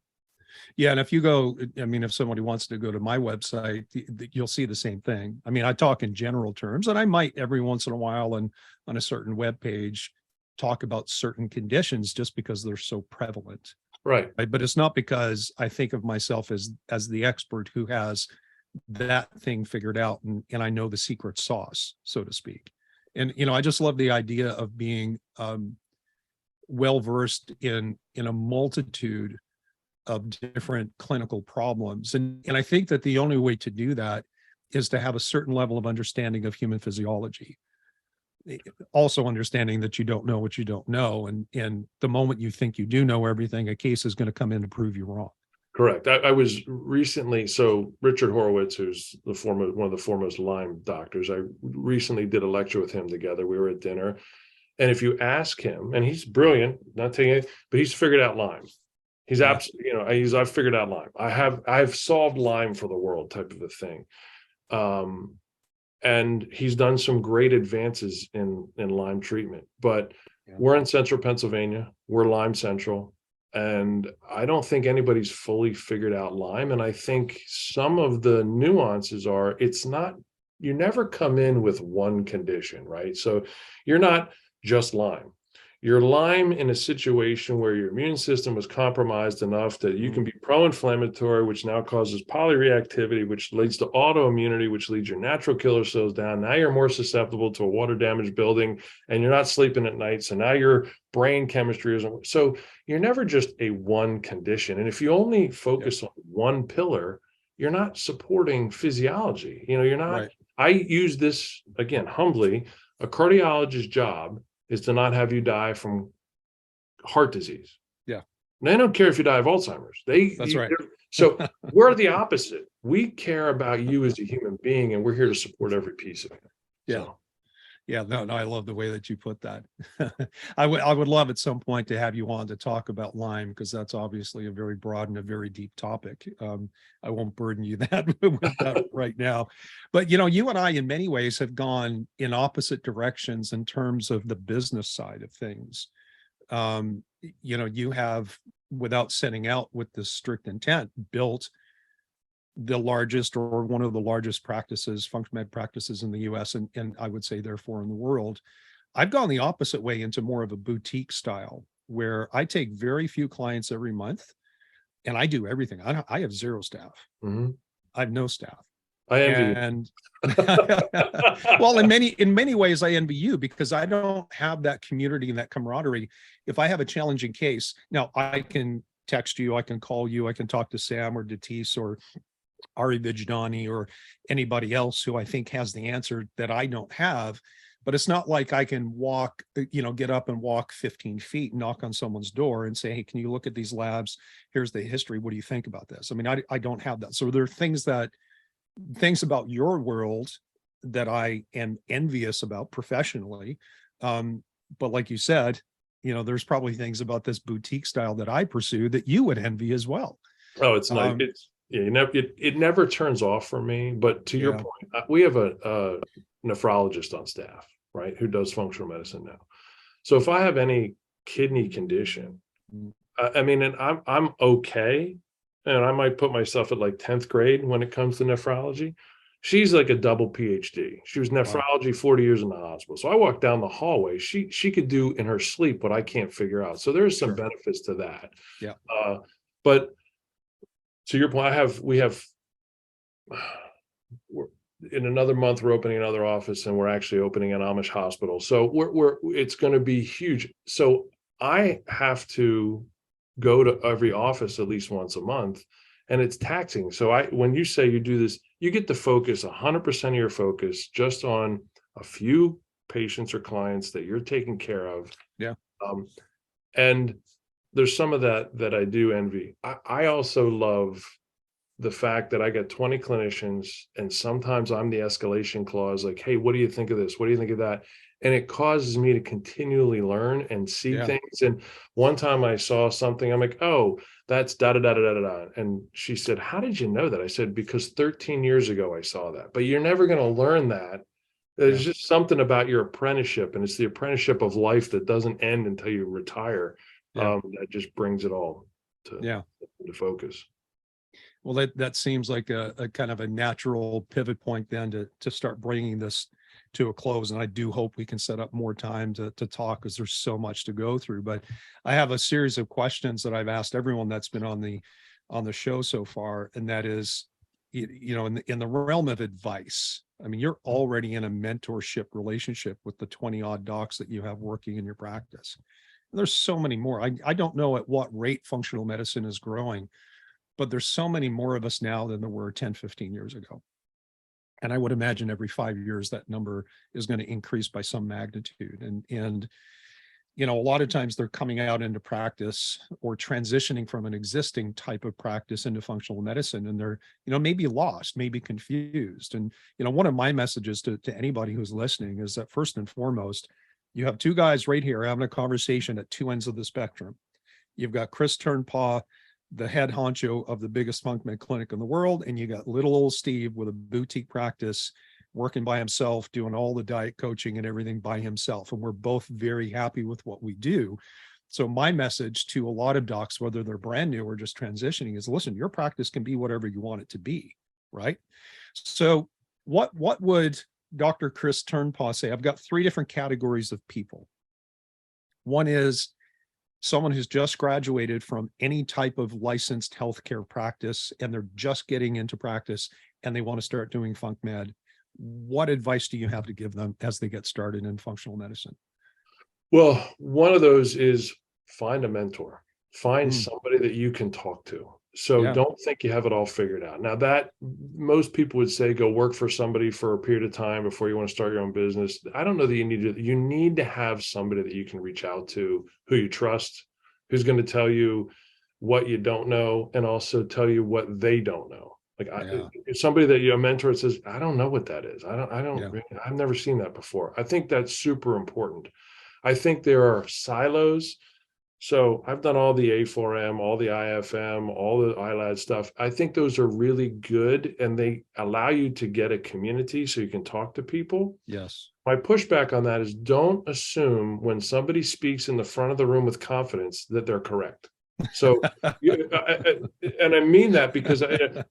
Yeah. And if you go, I mean, if somebody wants to go to my website, you'll see the same thing. I mean, I talk in general terms, and I might every once in a while and on a certain web page talk about certain conditions just because they're so prevalent. Right. Right. But it's not because I think of myself as the expert who has that thing figured out, and I know the secret sauce, so to speak. And I just love the idea of being well versed in a multitude of different clinical problems. And I think that the only way to do that is to have a certain level of understanding of human physiology. also understanding that you don't know what you don't know. And the moment you think you do know everything, a case is going to come in to prove you wrong. Correct. I was recently, so Richard Horowitz, who's one of the foremost Lyme doctors, I recently did a lecture with him together. We were at dinner. And if you ask him, and he's brilliant, not taking it, but he's figured out Lyme. He's Yeah. absolutely, I've figured out Lyme. I've solved Lyme for the world type of a thing. And he's done some great advances in Lyme treatment, but Yeah. we're in central Pennsylvania, we're Lyme Central, and I don't think anybody's fully figured out Lyme. And I think some of the nuances are, it's not, you never come in with one condition, right? So you're not just Lyme. You're Lyme in a situation where your immune system was compromised enough that you can be pro-inflammatory, which now causes polyreactivity, which leads to autoimmunity, which leads your natural killer cells down. Now you're more susceptible to a water damaged building, and you're not sleeping at night. So now your brain chemistry isn't. So you're never just a one condition. And if you only focus on one pillar, you're not supporting physiology. You're not. Right. I use this again humbly. A cardiologist's job is to not have you die from heart disease. Yeah. And they don't care if you die of Alzheimer's. That's right. So we're the opposite. We care about you as a human being, and we're here to support every piece of it. Yeah. So. Yeah, no, I love the way that you put that. I would love at some point to have you on to talk about Lyme, because that's obviously a very broad and a very deep topic. I won't burden you that with that right now. But, you and I, in many ways, have gone in opposite directions in terms of the business side of things. You have, without setting out with this strict intent, built the largest or one of the largest practices, functional med practices in the US, and I would say therefore in the world. I've gone the opposite way into more of a boutique style, where I take very few clients every month and I do everything. I have zero staff. Mm-hmm. I have no staff. I envy and well, in many ways, I envy you, because I don't have that community and that camaraderie. If I have a challenging case, now I can text you, I can call you, I can talk to Sam or Datis or Ari Vijdani or anybody else who I think has the answer that I don't have. But it's not like I can walk, get up and walk 15 feet, knock on someone's door and say, hey, can you look at these labs? Here's the history. What do you think about this? I mean, I don't have that. So there are things about your world that I am envious about professionally. But like you said, there's probably things about this boutique style that I pursue that you would envy as well. Oh, it's not. It never turns off for me. But to your point, we have a nephrologist on staff, right, who does functional medicine now. So if I have any kidney condition, and I'm okay, and I might put myself at like 10th grade when it comes to nephrology. She's like a double PhD. She was nephrology 40 years in the hospital. So I walk down the hallway. She could do in her sleep what I can't figure out. So there's some benefits to that. Yeah. But to your point, we're in another month, we're opening another office, and we're actually opening an Amish hospital. So it's going to be huge. So I have to go to every office at least once a month, and it's taxing. So when you say you do this, you get to focus 100% of your focus just on a few patients or clients that you're taking care of. Yeah. And there's some of that I do envy. I also love the fact that I got 20 clinicians, and sometimes I'm the escalation clause, like, hey, what do you think of this? What do you think of that? And it causes me to continually learn and see things. And one time I saw something, I'm like, oh, that's da da da da da da. And she said, how did you know that? I said, because 13 years ago I saw that. But you're never going to learn that. There's just something about your apprenticeship, and it's the apprenticeship of life that doesn't end until you retire. That just brings it all to focus. Well, that seems like a kind of a natural pivot point then to start bringing this to a close. And I do hope we can set up more time to talk, because there's so much to go through. But I have a series of questions that I've asked everyone that's been on the show so far, and that is, in the realm of advice. I mean, you're already in a mentorship relationship with the 20 odd docs that you have working in your practice. And there's so many more. I don't know at what rate functional medicine is growing, but there's so many more of us now than there were 10, 15 years ago. And I would imagine every 5 years that number is going to increase by some magnitude. And a lot of times they're coming out into practice or transitioning from an existing type of practice into functional medicine, and they're maybe lost, maybe confused. And one of my messages to anybody who's listening is that, first and foremost, you have two guys right here having a conversation at two ends of the spectrum. You've got Chris Turnpaugh, the head honcho of the biggest funk med clinic in the world, and you got little old Steve with a boutique practice, working by himself, doing all the diet coaching and everything by himself. And we're both very happy with what we do. So my message to a lot of docs, whether they're brand new or just transitioning, is listen, your practice can be whatever you want it to be, right? So what would Dr. Chris Turnpaugh say? I've got three different categories of people. One is someone who's just graduated from any type of licensed healthcare practice, and they're just getting into practice and they want to start doing funk med. What advice do you have to give them as they get started in functional medicine? Well, one of those is find a mentor, find somebody that you can talk to. So don't think you have it all figured out. Now, that most people would say go work for somebody for a period of time before you want to start your own business. I don't know that you need to have somebody that you can reach out to who you trust, who's going to tell you what you don't know and also tell you what they don't know. Like somebody that a mentor that says, I don't know what that is. I've never seen that before. I think that's super important. I think there are silos. So I've done all the A4M, all the IFM, all the ILAD stuff. I think those are really good, and they allow you to get a community so you can talk to people. Yes. My pushback on that is don't assume when somebody speaks in the front of the room with confidence that they're correct. So, and I mean that because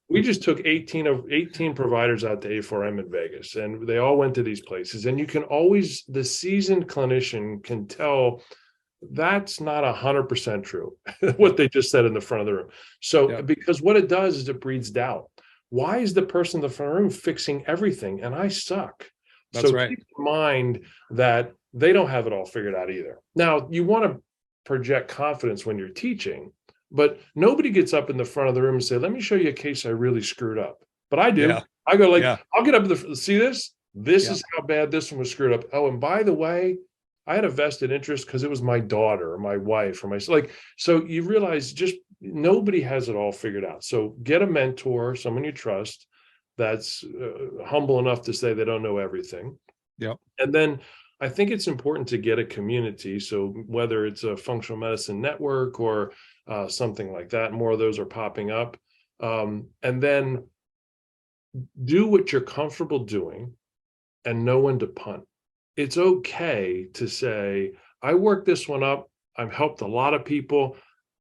we just took 18 providers out to A4M in Vegas, and they all went to these places. And you can always, the seasoned clinician can tell that's not 100% true, what they just said in the front of the room. So, because what it does is it breeds doubt. Why is the person in the front of the room fixing everything? And I suck. That's so right. Keep in mind that they don't have it all figured out either. Now, you want to project confidence when you're teaching, but nobody gets up in the front of the room and say, let me show you a case I really screwed up. But I do. I go I'll get up to see this. This is how bad this one was screwed up. Oh, and by the way, I had a vested interest because it was my daughter or my wife or so you realize just nobody has it all figured out. So get a mentor, someone you trust that's humble enough to say they don't know everything. Yep. And then I think it's important to get a community. So whether it's a functional medicine network or something like that, more of those are popping up. And then do what you're comfortable doing and know when to punt. It's okay to say, I worked this one up. I've helped a lot of people.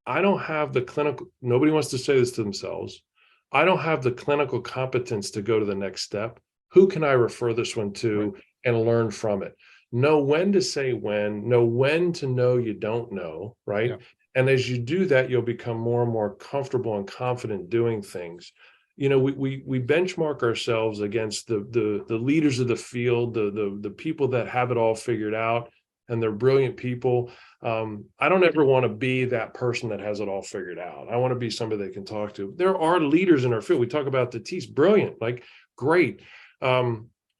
I don't have the clinical, nobody wants to say this to themselves. I don't have the clinical competence to go to the next step. Who can I refer this one to and learn from it? Know when to say when, know when to know you don't know, right? Yeah. And as you do that, you'll become more and more comfortable and confident doing things. We benchmark ourselves against the leaders of the field, the people that have it all figured out, and they're brilliant people. I don't ever want to be that person that has it all figured out. I want to be somebody they can talk to. There are leaders in our field. We talk about Tatis, brilliant, great.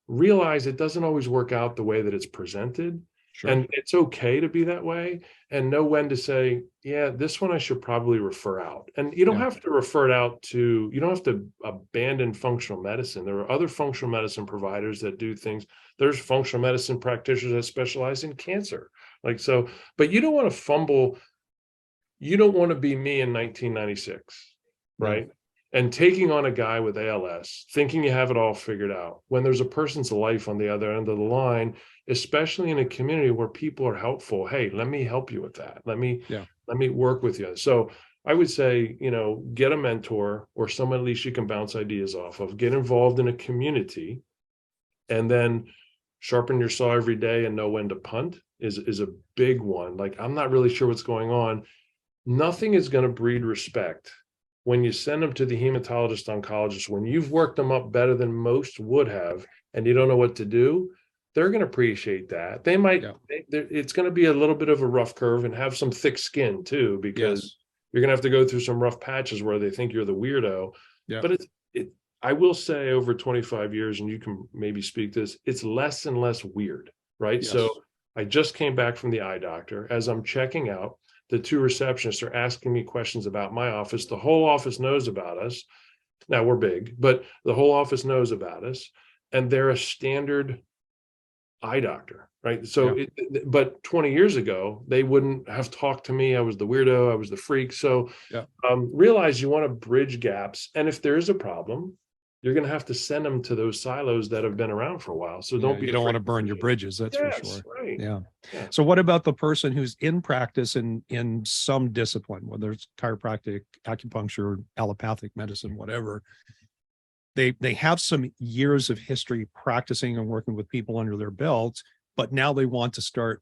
Realize it doesn't always work out the way that it's presented. Sure. And it's okay to be that way, and know when to say, yeah, this one I should probably refer out. And you don't have to refer it out to, you don't have to abandon functional medicine. There are other functional medicine providers that do things. There's functional medicine practitioners that specialize in cancer. But you don't want to fumble. You don't want to be me in 1996, right? And taking on a guy with ALS, thinking you have it all figured out, when there's a person's life on the other end of the line, especially in a community where people are helpful. Hey, let me help you with that. Let me work with you. So I would say, get a mentor or someone at least you can bounce ideas off of, get involved in a community, and then sharpen your saw every day and know when to punt is a big one. I'm not really sure what's going on. Nothing is going to breed respect when you send them to the hematologist oncologist, when you've worked them up better than most would have, and you don't know what to do. They're going to appreciate that. They might, it's going to be a little bit of a rough curve and have some thick skin too, because you're going to have to go through some rough patches where they think you're the weirdo. Yeah. But I will say over 25 years, and you can maybe speak to this, it's less and less weird, right? Yes. So I just came back from the eye doctor. As I'm checking out, the two receptionists are asking me questions about my office. The whole office knows about us. Now we're big, but the whole office knows about us, and they're a standard eye doctor, right? So, Yeah. but 20 years ago, they wouldn't have talked to me. I was the weirdo, I was the freak. So, Yeah. realize you want to bridge gaps, and if there is a problem, you're going to have to send them to those silos that have been around for a while. So Yeah, don't be you don't want afraid to burn your bridges, that's for Yes, sure. right. Yeah. Yeah. So what about the person who's in practice in some discipline, whether it's chiropractic, acupuncture, allopathic medicine, whatever? They have some years of history practicing and working with people under their belt, but now they want to start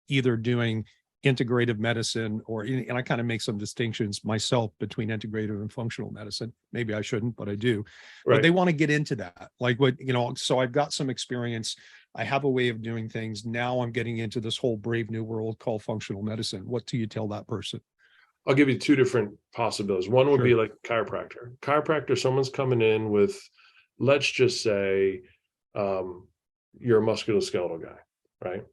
either doing integrative medicine and I kind of make some distinctions myself between integrative and functional medicine. Maybe I shouldn't, but I do. But they want to get into that. Like so I've got some experience. I have a way of doing things. Now I'm getting into this whole brave new world called functional medicine. What do you tell that person? I'll give you two different possibilities. One would be Sure. like chiropractor. Someone's coming in with, let's just say, you're a musculoskeletal guy, right?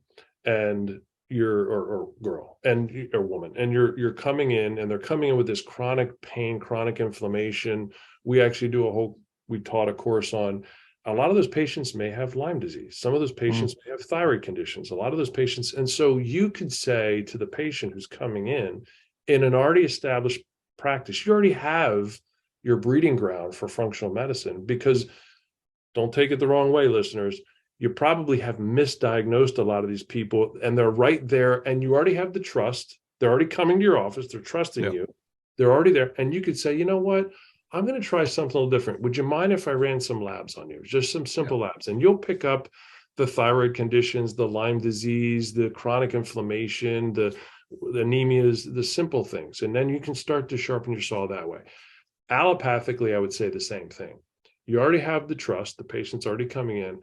And you're or girl and or woman, and you're coming in, and they're coming in with this chronic pain, chronic inflammation. We actually we taught a course on a lot of those patients may have Lyme disease. Some of those patients may have thyroid conditions. A lot of those patients, and so you could say to the patient who's coming in an already established practice, you already have your breeding ground for functional medicine, because don't take it the wrong way, listeners, you probably have misdiagnosed a lot of these people, and they're right there, and you already have the trust. They're already coming to your office. They're trusting you. They're already there. And you could say, you know what? I'm going to try something a little different. Would you mind if I ran some labs on you? Just some simple labs. And you'll pick up the thyroid conditions, the Lyme disease, the chronic inflammation, the anemias, the simple things. And then you can start to sharpen your saw that way. Allopathically, I would say the same thing. You already have the trust. The patient's already coming in.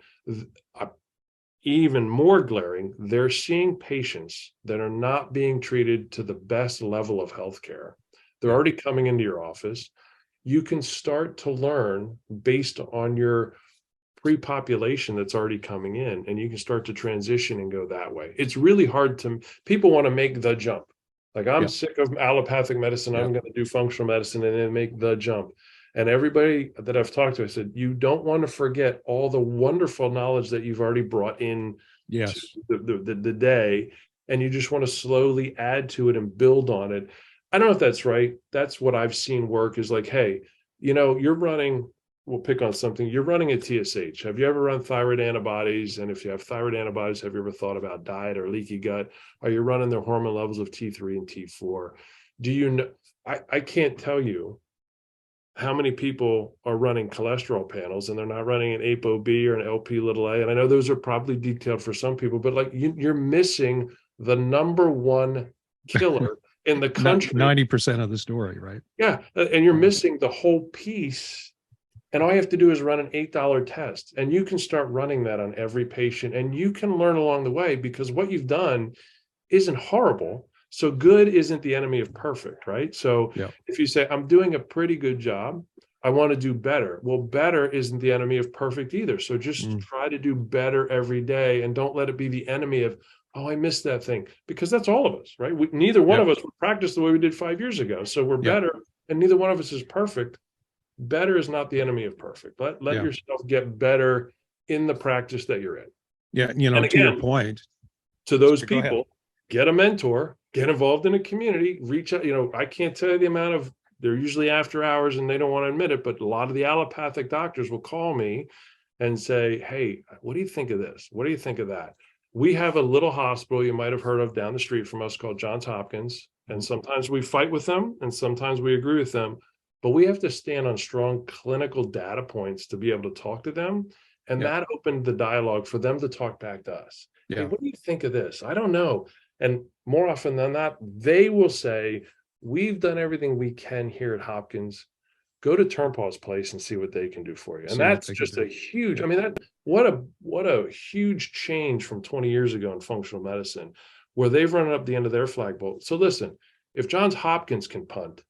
Even more glaring, they're seeing patients that are not being treated to the best level of healthcare. They're already coming into your office. You can start to learn based on your pre-population that's already coming in, and you can start to transition and go that way. It's really hard people want to make the jump. Like, I'm sick of allopathic medicine. I'm going to do functional medicine and then make the jump. And everybody that I've talked to, I said, you don't want to forget all the wonderful knowledge that you've already brought in to the day, and you just want to slowly add to it and build on it. I don't know if that's right. That's what I've seen work, is like, hey, you're running, we'll pick on something, you're running a TSH. Have you ever run thyroid antibodies? And if you have thyroid antibodies, have you ever thought about diet or leaky gut? Are you running their hormone levels of T3 and T4? Do you know? I can't tell you how many people are running cholesterol panels and they're not running an ApoB or an LP little a. And I know those are probably detailed for some people, but like you're missing the number one killer in the country. 90% of the story, right? Yeah. And you're missing the whole piece. And all you have to do is run an $8 test, and you can start running that on every patient, and you can learn along the way, because what you've done isn't horrible. So good isn't the enemy of perfect, right? So if you say, I'm doing a pretty good job, I want to do better. Well, better isn't the enemy of perfect either. So just try to do better every day, and don't let it be the enemy of, oh, I missed that thing, because that's all of us, right? Neither one of us would practice the way we did 5 years ago. So we're better, and neither one of us is perfect. Better is not the enemy of perfect. Let yourself get better in the practice that you're in. Yeah. And again, to your point, to those people, get a mentor, get involved in a community, reach out. I can't tell you the amount of, they're usually after hours and they don't want to admit it, but a lot of the allopathic doctors will call me and say, hey, what do you think of this? What do you think of that? We have a little hospital you might have heard of down the street from us called Johns Hopkins. And sometimes we fight with them and sometimes we agree with them, but we have to stand on strong clinical data points to be able to talk to them. And that opened the dialogue for them to talk back to us. Hey, what do you think of this? I don't know. And more often than not, they will say, we've done everything we can here at Hopkins. Go to Turnpaw's place and see what they can do for you. And that's just a huge, I mean, what a huge change from 20 years ago in functional medicine, where they've run up the end of their flagpole. So listen, if Johns Hopkins can punt,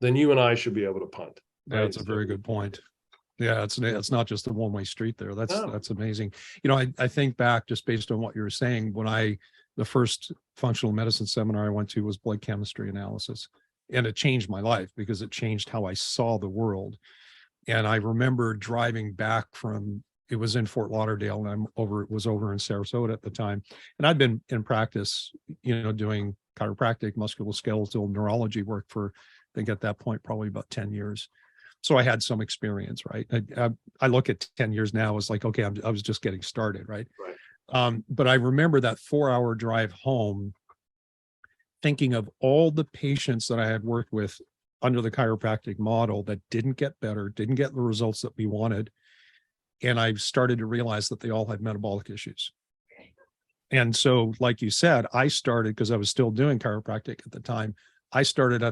then you and I should be able to punt. Right? That's a very good point. Yeah, it's not just a one-way street there. No. That's amazing. You know, I think back just based on what you were saying, the first functional medicine seminar I went to was blood chemistry analysis. And it changed my life because it changed how I saw the world. And I remember driving back from, it was in Fort Lauderdale, and it was over in Sarasota at the time. And I'd been in practice, doing chiropractic, musculoskeletal neurology work for, I think at that point, probably about 10 years. So I had some experience, right? I look at 10 years now as like, okay, I was just getting started, right? Right. But I remember that 4-hour drive home, thinking of all the patients that I had worked with under the chiropractic model that didn't get better, didn't get the results that we wanted. And I started to realize that they all had metabolic issues. And so, like you said, I started, because I was still doing chiropractic at the time, I started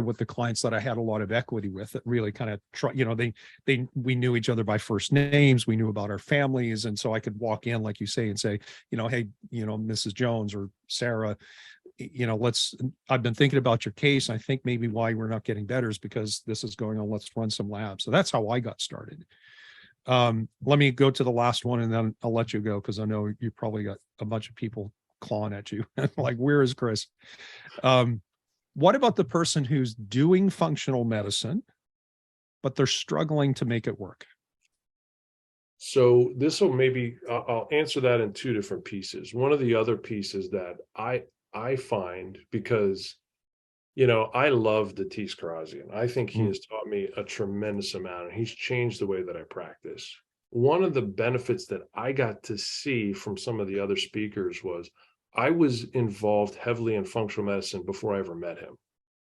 with the clients that I had a lot of equity with, that really kind of we knew each other by first names, we knew about our families. And so I could walk in, like you say, and say, hey, Mrs. Jones or Sarah, I've been thinking about your case. I think maybe why we're not getting better is because this is going on. Let's run some labs. So that's how I got started. Let me go to the last one and then I'll let you go, because I know you probably got a bunch of people clawing at you. Like, where is Chris? What about the person who's doing functional medicine, but they're struggling to make it work? So this will maybe, I'll answer that in two different pieces. One of the other pieces that I find, because, I love Datis Kharrazian. I think he has taught me a tremendous amount, and he's changed the way that I practice. One of the benefits that I got to see from some of the other speakers was I was involved heavily in functional medicine before I ever met him.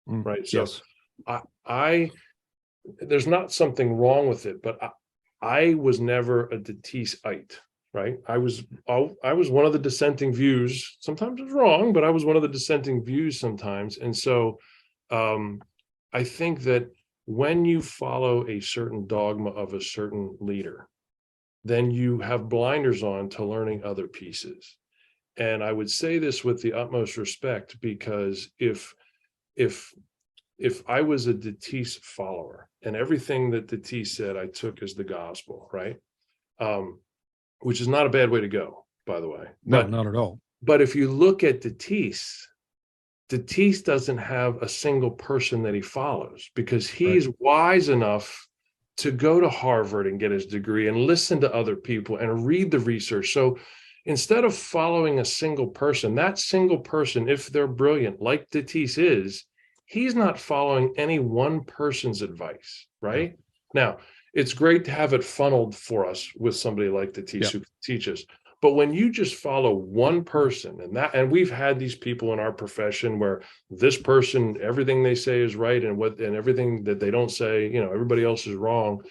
Right. So Yes. I there's not something wrong with it, but I was never a Datisite, right? I was one of the dissenting views. Sometimes it's wrong, but I was one of the dissenting views sometimes. And so I think that when you follow a certain dogma of a certain leader, then you have blinders on to learning other pieces. And I would say this with the utmost respect, because if I was a Datis follower and everything that Datis said, I took as the gospel, right? Which is not a bad way to go, by the way. No, not at all. But if you look at Datis doesn't have a single person that he follows, because he's wise enough to go to Harvard and get his degree and listen to other people and read the research. So instead of following a single person, that single person, if they're brilliant, like Datis is, he's not following any one person's advice, right? Now, it's great to have it funneled for us with somebody like Datis who can teach us. But when you just follow one person, and we've had these people in our profession where this person, everything they say is right, and everything that they don't say, everybody else is wrong.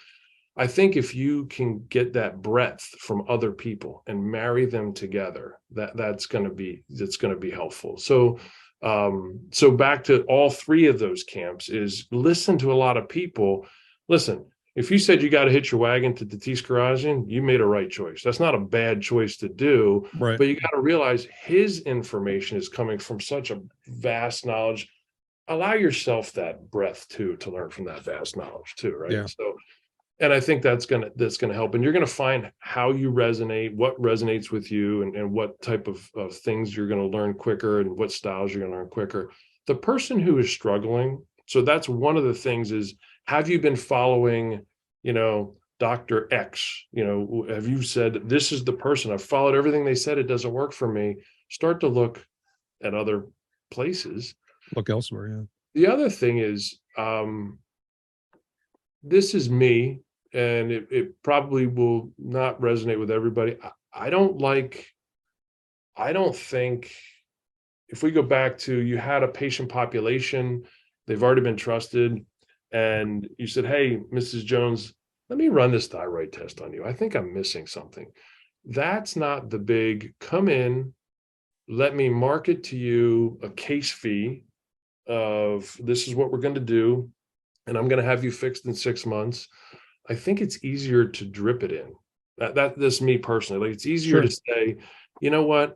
I think if you can get that breadth from other people and marry them together, that's going to be helpful. So back to all three of those camps is listen to a lot of people. Listen, if you said you got to hitch your wagon to Datis Kharrazian, you made a right choice. That's not a bad choice to do, right? But you got to realize his information is coming from such a vast knowledge. Allow yourself that breadth too, to learn from that vast knowledge too, right? Yeah. So, and I think that's gonna help. And you're gonna find how you resonate, what resonates with you, and what type of things you're gonna learn quicker, and what styles you're gonna learn quicker. The person who is struggling, so that's one of the things is, have you been following, Dr. X? Have you said, this is the person, I've followed everything they said, it doesn't work for me. Start to look at other places. Look elsewhere, yeah. The other thing is, this is me, and it probably will not resonate with everybody. I don't think, if we go back to, you had a patient population, they've already been trusted, and you said, hey, Mrs. Jones, let me run this thyroid test on you. I think I'm missing something. That's not the big, come in, let me market to you a case fee of, this is what we're going to do, and I'm going to have you fixed in 6 months. I think it's easier to drip it in. That's me personally. Like, it's easier to say, you know what?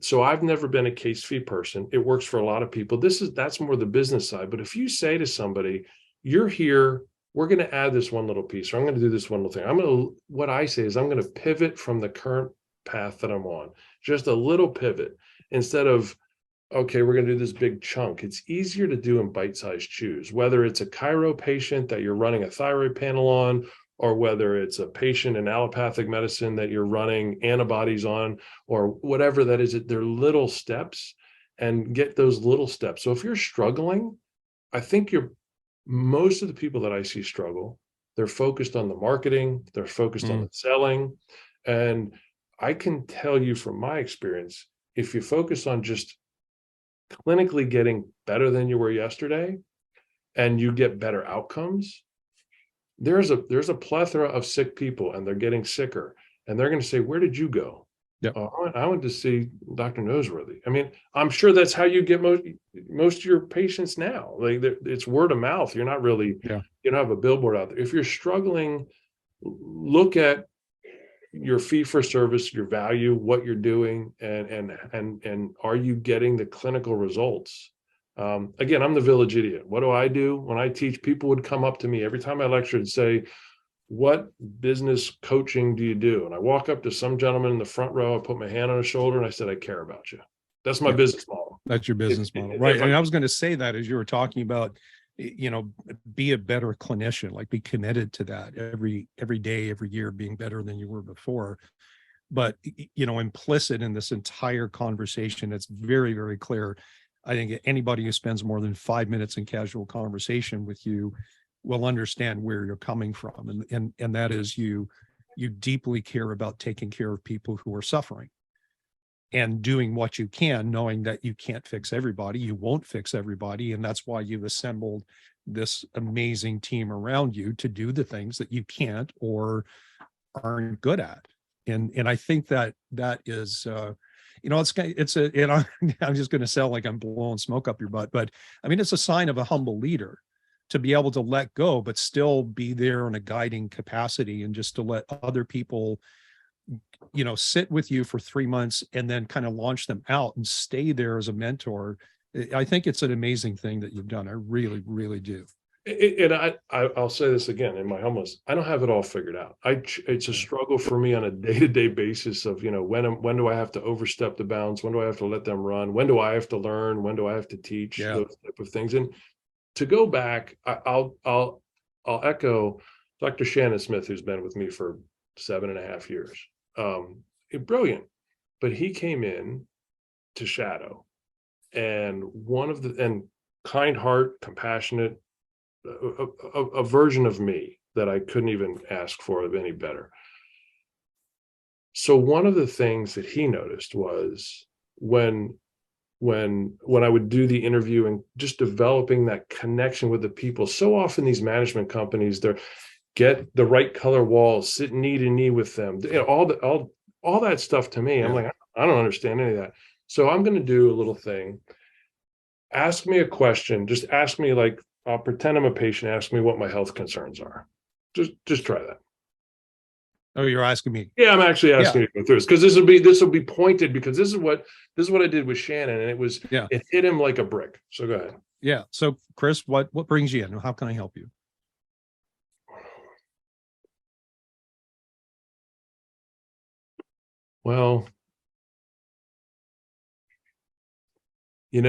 So I've never been a case fee person. It works for a lot of people. That's more the business side. But if you say to somebody, you're here we're going to add this one little piece, or I'm going to do this one little thing. What I say is I'm going to pivot from the current path that I'm on, just a little pivot instead of, okay, we're going to do this big chunk. It's easier to do in bite-sized chews, whether it's a chiro patient that you're running a thyroid panel on, or whether it's a patient in allopathic medicine that you're running antibodies on, or whatever that is. They're little steps, and get those little steps. So if you're struggling, I think most of the people that I see struggle, they're focused on the marketing, they're focused on the selling. And I can tell you from my experience, if you focus on just clinically getting better than you were yesterday, and you get better outcomes, there's a plethora of sick people, and they're getting sicker, and they're going to say, where did you go? Yep. I went to see Dr. Noseworthy. I mean, I'm sure that's how you get most of your patients now. Like, it's word of mouth. You're not really, you don't have a billboard out there. If you're struggling, look at your fee for service, your value, what you're doing, and are you getting the clinical results? Again, I'm the village idiot. What do I do when I teach? People would come up to me every time I lectured and say, what business coaching do you do? And I walk up to some gentleman in the front row, I put my hand on his shoulder, and I said, I care about you. That's my business model. That's your business model, right? And I was going to say that as you were talking about, be a better clinician, like be committed to that every day, every year, being better than you were before. But, implicit in this entire conversation, it's very, very clear. I think anybody who spends more than 5 minutes in casual conversation with you will understand where you're coming from. And that is you deeply care about taking care of people who are suffering and doing what you can, knowing that you can't fix everybody, you won't fix everybody. And that's why you've assembled this amazing team around you to do the things that you can't or aren't good at. And I think that is, I'm just going to sound like I'm blowing smoke up your butt, but I mean, it's a sign of a humble leader to be able to let go, but still be there in a guiding capacity, and just to let other people, sit with you for 3 months and then kind of launch them out and stay there as a mentor. I think it's an amazing thing that you've done. I really, really do. And I'll say this again, in my humbleness, I don't have it all figured out. It's a struggle for me on a day-to-day basis of, when do I have to overstep the bounds? When do I have to let them run? When do I have to learn? When do I have to teach? Those type of things. And to go back, I'll echo Dr. Shannon Smith, who's been with me for 7.5 years. Brilliant, but he came in to shadow, and kind heart, compassionate, a version of me that I couldn't even ask for any better. So one of the things that he noticed was when I would do the interview and just developing that connection with the people. So often these management companies, they're get the right color walls, sit knee to knee with them, all that stuff. To me, I'm like, I don't understand any of that. So I'm going to do a little thing. Ask me a question. Just ask me, like, I'll pretend I'm a patient. Ask me what my health concerns are. Just try that. Oh, you're asking me? Yeah, I'm actually asking you to go through this, because this will be pointed, because this is what I did with Shannon, and it hit him like a brick. So go ahead. Yeah. So Chris, what brings you in? How can I help you? Well, and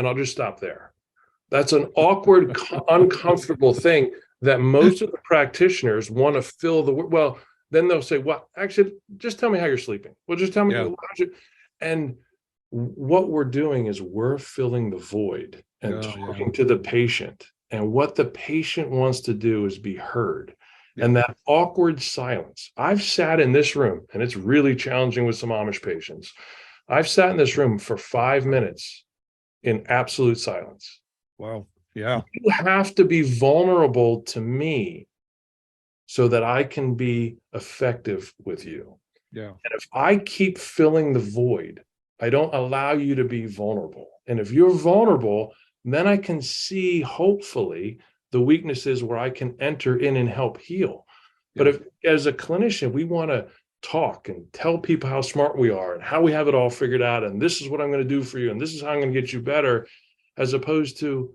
I'll just stop there. That's an awkward, uncomfortable thing that most of the practitioners want to fill well, then they'll say, well, actually, just tell me how you're sleeping. Well, just tell me. And what we're doing is we're filling the void and talking to the patient. And what the patient wants to do is be heard. And that awkward silence. I've sat in this room, and it's really challenging with some Amish patients. I've sat in this room for 5 minutes in absolute silence. Wow. Yeah. You have to be vulnerable to me so that I can be effective with you. Yeah. And if I keep filling the void, I don't allow you to be vulnerable. And if you're vulnerable, then I can see, hopefully, the weaknesses where I can enter in and help heal. But if, as a clinician, we want to talk and tell people how smart we are and how we have it all figured out, and this is what I'm going to do for you, and this is how I'm going to get you better, as opposed to,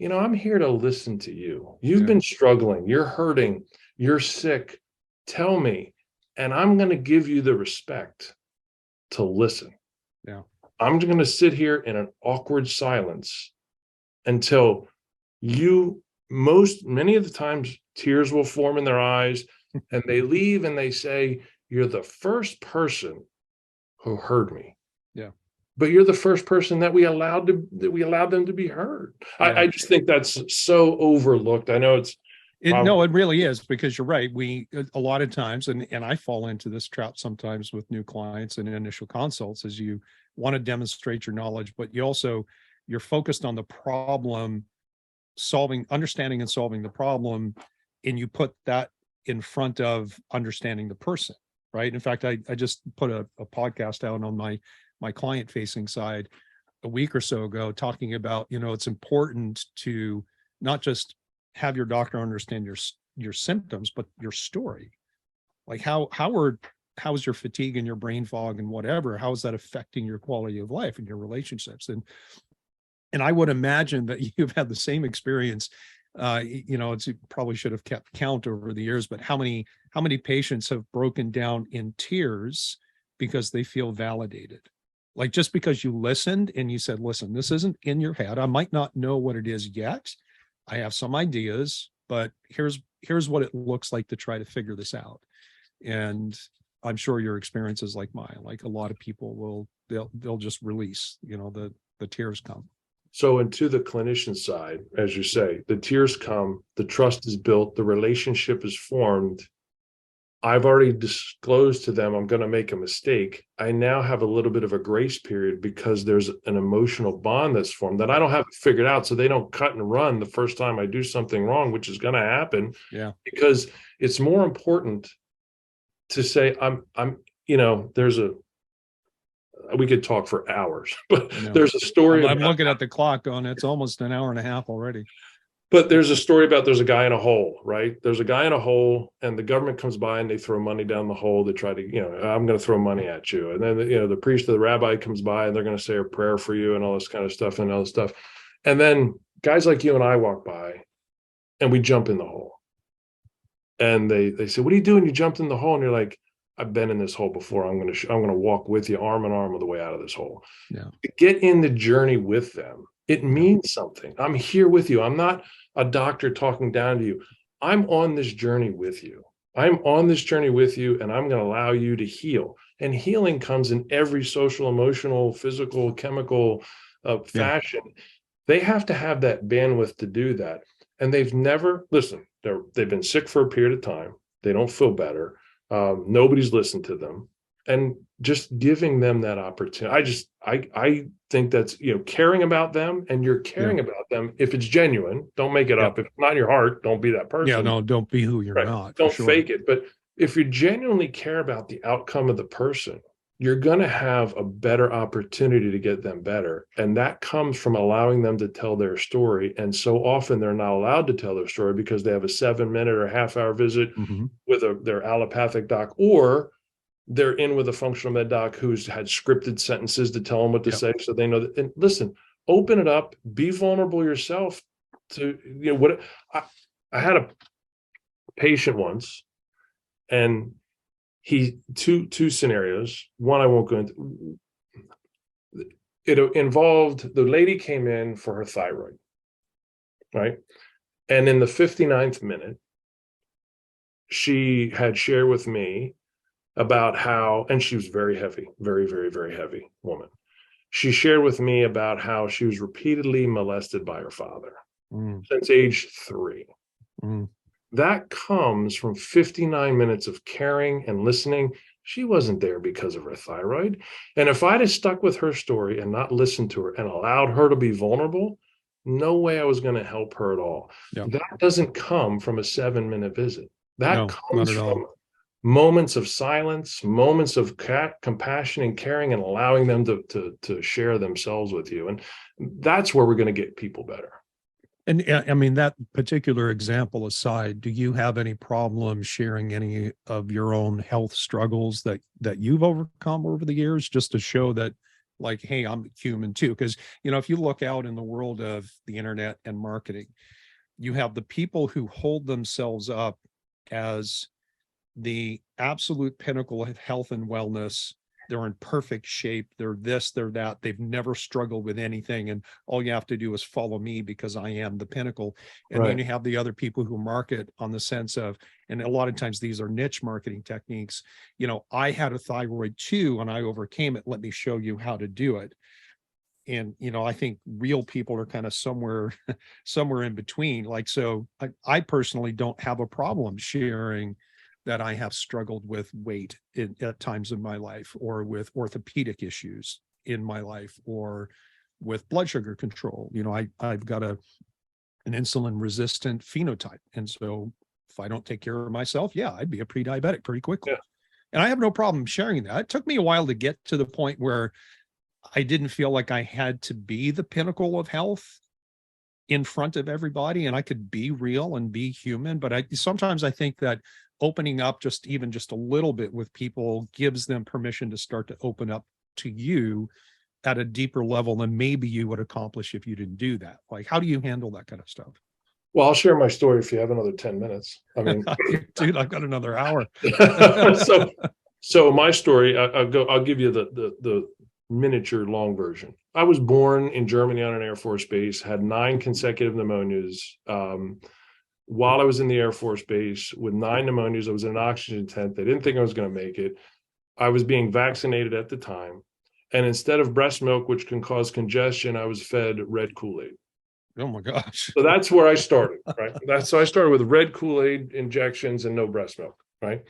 I'm here to listen to you. You've Yeah. been struggling, you're hurting, you're sick. Tell me, and I'm going to give you the respect to listen. Yeah. I'm going to sit here in an awkward silence until many of the times tears will form in their eyes and they leave and they say, you're the first person who heard me. Yeah. But you're the first person that we allowed them to be heard. Yeah. I just think that's so overlooked. I know it's No, probably it really is, because you're right. A lot of times, and I fall into this trap sometimes with new clients and initial consults, is you want to demonstrate your knowledge, but you're focused on the problem solving, understanding and solving the problem, and you put that in front of understanding the person, right? In fact, I just put a podcast out on my client facing side a week or so ago, talking about, it's important to not just have your doctor understand your symptoms, but your story. Like how's your fatigue and your brain fog and whatever, how is that affecting your quality of life and your relationships? And I would imagine that you've had the same experience. It's, you probably should have kept count over the years, but how many patients have broken down in tears because they feel validated? Like, just because you listened and you said, listen, this isn't in your head. I might not know what it is yet. I have some ideas, but here's what it looks like to try to figure this out. And I'm sure your experience is like mine. Like, a lot of people they'll just release, the tears come. so. And to the clinician side, as you say, the tears come, the trust is built, the relationship is formed. I've already disclosed to them I'm going to make a mistake. I now have a little bit of a grace period because there's an emotional bond that's formed that I don't have it figured out. So they don't cut and run the first time I do something wrong, which is going to happen. Yeah. Because it's more important to say, we could talk for hours, but there's a story. I'm looking at the clock going, it's almost an hour and a half already. But there's a story about there's a guy in a hole, right? There's a guy in a hole and the government comes by and they throw money down the hole. They try to, I'm going to throw money at you. And then, the priest or the rabbi comes by and they're going to say a prayer for you and all this kind of stuff and all this stuff. And then guys like you and I walk by and we jump in the hole. And they say, what are you doing? You jumped in the hole. And you're like, I've been in this hole before. I'm going to walk with you arm in arm on the way out of this hole. Yeah. Get in the journey with them. It means something. I'm here with you. I'm not a doctor talking down to you. I'm on this journey with you. I'm on this journey with you, and I'm going to allow you to heal. And healing comes in every social, emotional, physical, chemical fashion. They have to have that bandwidth to do that. And they've been sick for a period of time. They don't feel better. Nobody's listened to them. And just giving them that opportunity. I think that's, caring about them, and you're caring about them. If it's genuine, don't make it up. If it's not in your heart, don't be that person. Yeah, no, don't be who you're not. Don't fake it. But if you genuinely care about the outcome of the person, you're going to have a better opportunity to get them better. And that comes from allowing them to tell their story. And so often they're not allowed to tell their story because they have a 7-minute or half-hour visit with their allopathic doc, or they're in with a functional med doc who's had scripted sentences to tell them what to say. So they know that. And listen, open it up, be vulnerable yourself to, I had a patient once, and two scenarios. One, I won't go into. It involved, the lady came in for her thyroid, right? And in the 59th minute, she had shared with me about how, and she was very heavy, very, very, very heavy woman. She shared with me about how she was repeatedly molested by her father since age 3. That comes from 59 minutes of caring and listening. She wasn't there because of her thyroid. And if I'd have stuck with her story and not listened to her and allowed her to be vulnerable, no way I was going to help her at all. That doesn't come from a 7-minute visit. That comes from moments of silence, moments of compassion and caring, and allowing them to share themselves with you. And that's where we're going to get people better. And I mean, that particular example aside, do you have any problem sharing any of your own health struggles that you've overcome over the years, just to show that like, hey, I'm human too. Because, if you look out in the world of the internet and marketing, you have the people who hold themselves up as the absolute pinnacle of health and wellness. They're in perfect shape. They're this, they're that. They've never struggled with anything. And all you have to do is follow me because I am the pinnacle. And then Right. you have the other people who market on the sense of, and a lot of times these are niche marketing techniques. I had a thyroid too, and I overcame it. Let me show you how to do it. And I think real people are kind of somewhere in between. Like, so I personally don't have a problem sharing that I have struggled with weight at times in my life, or with orthopedic issues in my life, or with blood sugar control. I've got an insulin resistant phenotype, and so if I don't take care of myself, yeah, I'd be a pre-diabetic pretty quickly. Yeah. And I have no problem sharing that. It took me a while to get to the point where I didn't feel like I had to be the pinnacle of health in front of everybody, and I could be real and be human. But sometimes I think that opening up just a little bit with people gives them permission to start to open up to you at a deeper level than maybe you would accomplish if you didn't do that. Like, how do you handle that kind of stuff? Well, I'll share my story if you have another 10 minutes. I mean, Dude, I've got another hour. so my story, I'll give you the miniature long version. I was born in Germany on an Air Force base, had 9 consecutive pneumonias. While I was in the Air Force base with 9 pneumonias, I was in an oxygen tent. They didn't think I was going to make it. I was being vaccinated at the time. And instead of breast milk, which can cause congestion, I was fed red Kool-Aid. Oh my gosh. So that's where I started, right? So I started with red Kool-Aid injections and no breast milk, right?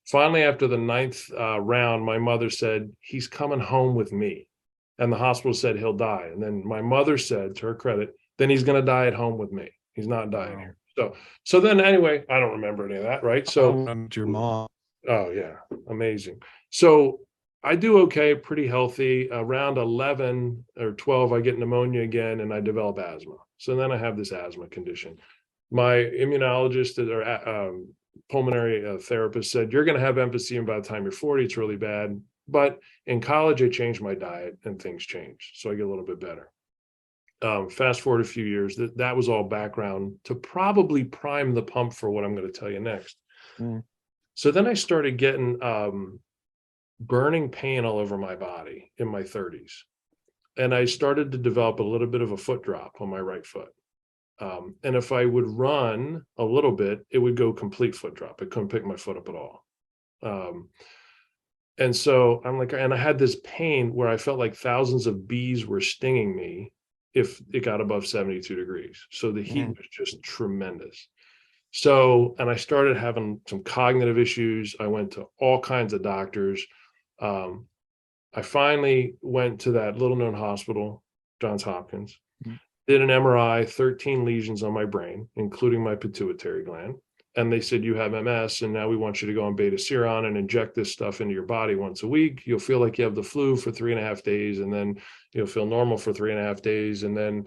Finally, after the 9th round, my mother said, he's coming home with me. And the hospital said he'll die. And then my mother said, to her credit, then he's going to die at home with me. He's not dying here. So then anyway, I don't remember any of that, right? So your mom. Oh yeah, amazing. So I do okay, pretty healthy. Around 11 or 12, I get pneumonia again and I develop asthma. So then I have this asthma condition. My immunologist or pulmonary therapist said, you're going to have emphysema by the time you're 40. It's really bad. But in college, I changed my diet and things changed. So I get a little bit better. Fast forward a few years, that was all background to probably prime the pump for what I'm going to tell you next. Mm. So then I started getting burning pain all over my body in my 30s. And I started to develop a little bit of a foot drop on my right foot. And if I would run a little bit, it would go complete foot drop. I couldn't pick my foot up at all. And so I'm like, and I had this pain where I felt like thousands of bees were stinging me if it got above 72 degrees. So the heat was just tremendous. So, and I started having some cognitive issues. I went to all kinds of doctors. I finally went to that little known hospital, Johns Hopkins, did an MRI, 13 lesions on my brain, including my pituitary gland. And they said, you have MS, and now we want you to go on Betaseron and inject this stuff into your body once a week. You'll feel like you have the flu for 3.5 days, and then you'll feel normal for 3.5 days, and then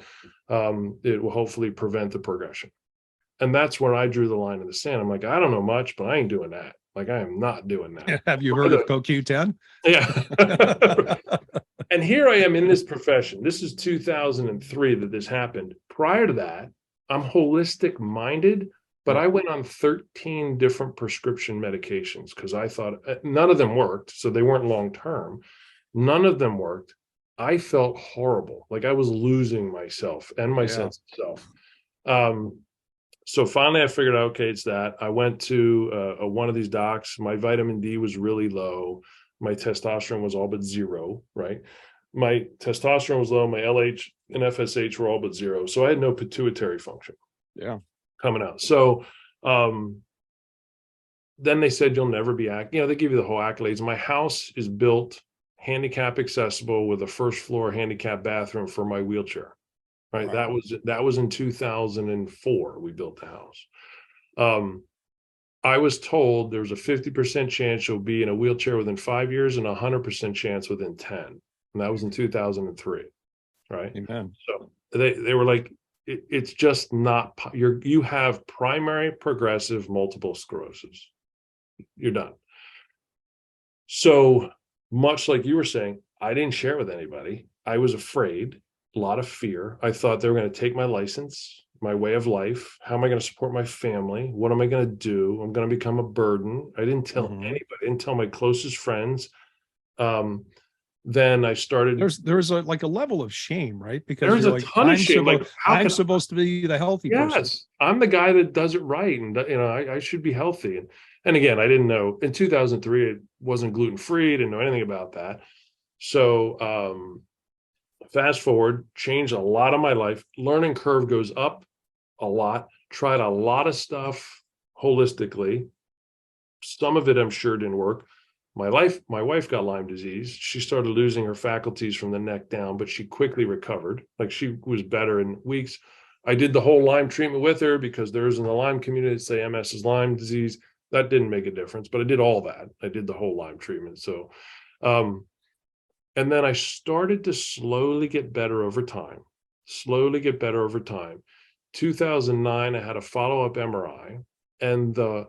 it will hopefully prevent the progression. And that's where I drew the line in the sand. I'm like, I don't know much, but I ain't doing that. Like, I am not doing that. Have you heard of CoQ10? Yeah. And here I am in this profession. This is 2003 that this happened. Prior to that, I'm holistic minded, but I went on 13 different prescription medications because I thought none of them worked. So they weren't long term. None of them worked. I felt horrible. Like I was losing myself and my sense of self. So finally I figured out, okay, it's that. I went to one of these docs. My vitamin D was really low. My testosterone was all but 0, right? My testosterone was low. My LH and FSH were all but 0. So I had no pituitary function. Yeah. Coming out. So then they said, you'll never be, they give you the whole accolades. My house is built handicap accessible with a first floor handicap bathroom for my wheelchair. Right. Wow. That was in 2004. We built the house. I was told there was a 50% chance you'll be in a wheelchair within 5 years and 100% chance within 10. And that was in 2003. Right. Amen. So they were like, it's just not, you have primary progressive multiple sclerosis. You're done. So much like you were saying, I didn't share with anybody. I was afraid, a lot of fear. I thought they were going to take my license, my way of life. How am I going to support my family? What am I going to do? I'm going to become a burden. I didn't tell anybody, I didn't tell my closest friends. Then I started. There's like a level of shame, right? Because There's you're a like, ton of shame. Like, how I'm can supposed to be the healthy person. Yes, I'm the guy that does it right, and I should be healthy. And again, I didn't know in 2003 it wasn't gluten free. Didn't know anything about that. So fast forward, changed a lot of my life. Learning curve goes up a lot. Tried a lot of stuff holistically. Some of it I'm sure didn't work. My wife got Lyme disease. She started losing her faculties from the neck down, but she quickly recovered. Like, she was better in weeks. I did the whole Lyme treatment with her because there's in the Lyme community that say MS is Lyme disease. That didn't make a difference, but I did all that. I did the whole Lyme treatment. So, and then I started to slowly get better over time. 2009, I had a follow-up MRI, and the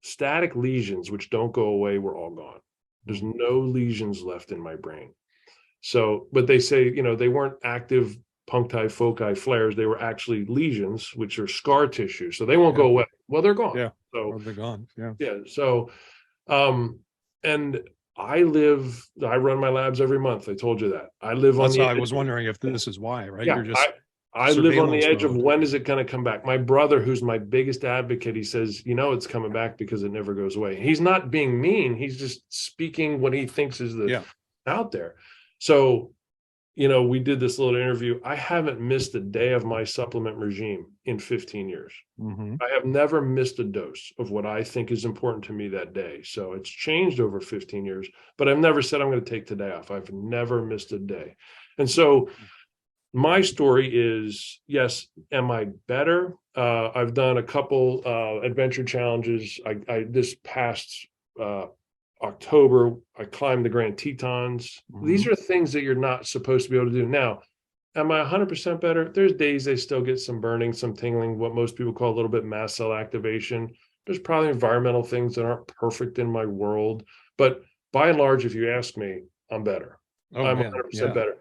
static lesions, which don't go away, were all gone. There's no lesions left in my brain. So, but they say, they weren't active puncti foci flares. They were actually lesions, which are scar tissue. So they won't go away. Well, they're gone. Yeah. So They're gone. Yeah. yeah. So, and I run my labs every month. I told you that. I live on That's the how I edge. was wondering if this is why, right? Yeah, You're just I live on the surveillance edge of mode. when is it going to come back. My brother, who's my biggest advocate, he says, it's coming back because it never goes away. He's not being mean. He's just speaking what he thinks is out there. So, we did this little interview. I haven't missed a day of my supplement regime in 15 years. I have never missed a dose of what I think is important to me that day. So it's changed over 15 years, but I've never said I'm going to take today off. I've never missed a day. And so my story is, yes, am I better? I've done a couple adventure challenges. I this past October, I climbed the Grand Tetons. These are things that you're not supposed to be able to do. Now, am I 100% better? There's days they still get some burning, some tingling, what most people call a little bit mast cell activation. There's probably environmental things that aren't perfect in my world, but by and large, if you ask me, I'm better. I'm 100% better.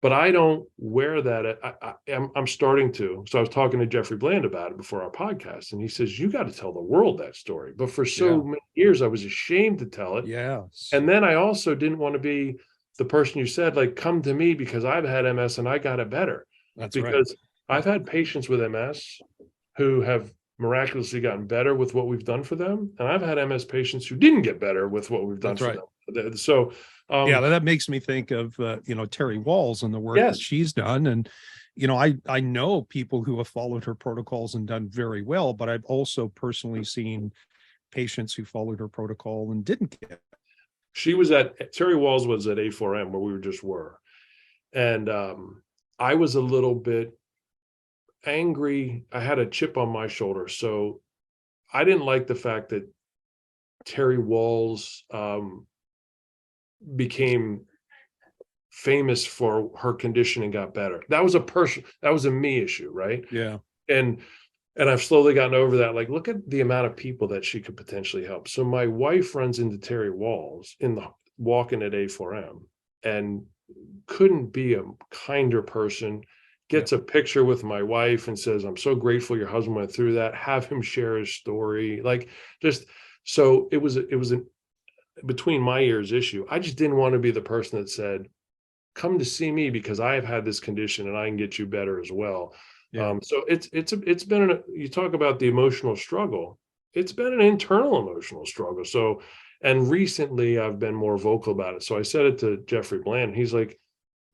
But I don't wear that. I'm starting to. So I was talking to Jeffrey Bland about it before our podcast, and he says, you got to tell the world that story. But for so many years, I was ashamed to tell it. Yeah. And then I also didn't want to be the person you said, like, come to me because I've had MS and I got it better. That's because right. I've had patients with MS who have miraculously gotten better with what we've done for them. And I've had MS patients who didn't get better with what we've done for them. So that makes me think of Terry Walls and the work that she's done. And I know people who have followed her protocols and done very well, but I've also personally seen patients who followed her protocol and didn't get it. Terry Walls was at A4M where we were. And I was a little bit angry. I had a chip on my shoulder. So I didn't like the fact that Terry Walls became famous for her condition and got better. That was a me issue, right? Yeah. And I've slowly gotten over that. Like, look at the amount of people that she could potentially help. So my wife runs into Terry Walls walking at A4M and couldn't be a kinder person. Gets a picture with my wife and says, I'm so grateful your husband went through that. Have him share his story. Like, just, so it was an between my ears issue. I just didn't want to be the person that said, come to see me because I have had this condition and I can get you better as well. So it's been you talk about the emotional struggle. It's been an internal emotional struggle. So, and recently I've been more vocal about it. So I said it to Jeffrey Bland, and he's like,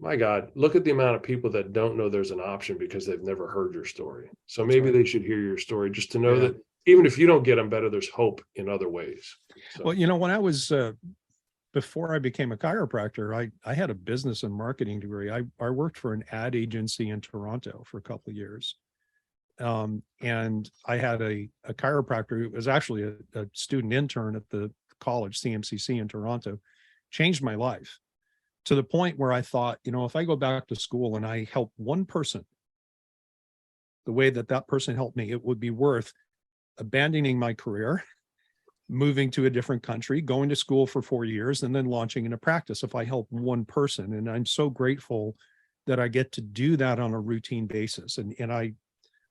my God, look at the amount of people that don't know there's an option because they've never heard your story. So maybe they should hear your story just to know that even if you don't get them better, there's hope in other ways. So. Well, when I was, before I became a chiropractor, I had a business and marketing degree. I worked for an ad agency in Toronto for a couple of years. And I had a chiropractor who was actually a student intern at the college, CMCC in Toronto, changed my life to the point where I thought, if I go back to school and I help one person the way that person helped me, it would be worth abandoning my career moving to a different country, going to school for 4 years, and then launching into practice if I help one person. And I'm so grateful that I get to do that on a routine basis. And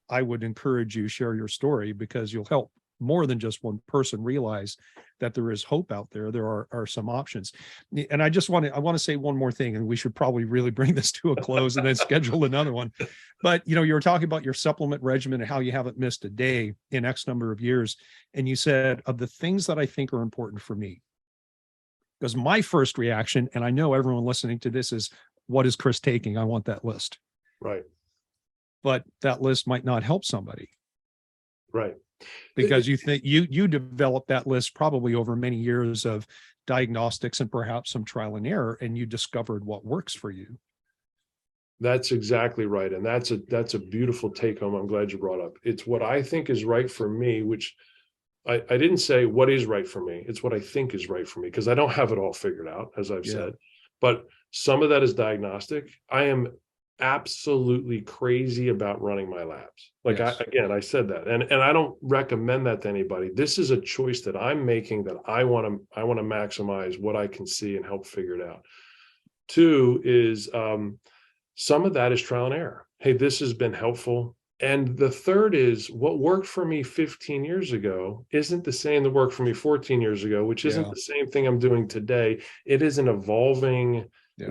I would encourage you share your story, because you'll help more than just one person realize that there is hope out there. There are some options. And I want to say one more thing, and we should probably really bring this to a close and then schedule another one. But, you were talking about your supplement regimen and how you haven't missed a day in X number of years. And you said, of the things that I think are important for me, because my first reaction, and I know everyone listening to this, is, what is Chris taking? I want that list. Right. But that list might not help somebody. Right. Because you think you developed that list probably over many years of diagnostics and perhaps some trial and error, and you discovered what works for you. That's exactly right. And that's a beautiful take home. I'm glad you brought up. It's what I think is right for me, which I didn't say what is right for me. It's what I think is right for me, because I don't have it all figured out, as I've said. But some of that is diagnostic. I am absolutely crazy about running my labs. Like, Yes. I said that, and I don't recommend that to anybody. This is a choice that I'm making, that I want to maximize what I can see and help figure it out. Two is some of that is trial and error. Hey, this has been helpful. And the third is, what worked for me 15 years ago isn't the same that worked for me 14 years ago, which isn't the same thing I'm doing today. It is an evolving,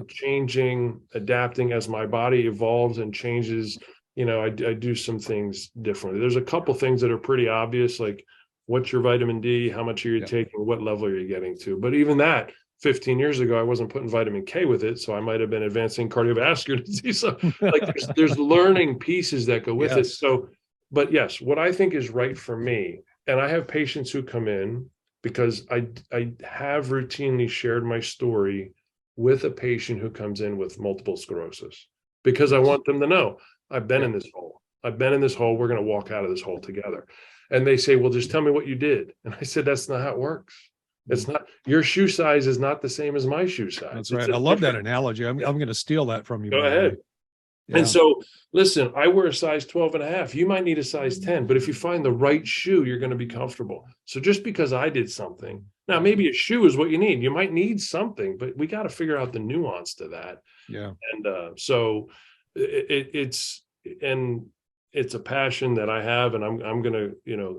changing, adapting as my body evolves and changes. I do some things differently. There's a couple things that are pretty obvious, like what's your vitamin D, how much are you taking, what level are you getting to? But even that, 15 years ago, I wasn't putting vitamin K with it, so I might have been advancing cardiovascular disease. So, like, there's learning pieces that go with it. So, but yes, what I think is right for me, and I have patients who come in, because I have routinely shared my story with a patient who comes in with multiple sclerosis, because I want them to know, I've been in this hole. I've been in this hole. We're going to walk out of this hole together. And they say, well, just tell me what you did. And I said, that's not how it works. It's not, your shoe size is not the same as my shoe size. That's right. I love that analogy. I'm going to steal that from you. Go ahead. And so, listen, I wear a size 12.5. You might need a size 10, but if you find the right shoe, you're going to be comfortable. So just because I did something, now maybe a shoe is what you need. You might need something, but we got to figure out the nuance to that. Yeah. And so it's a passion that I have, and I'm gonna,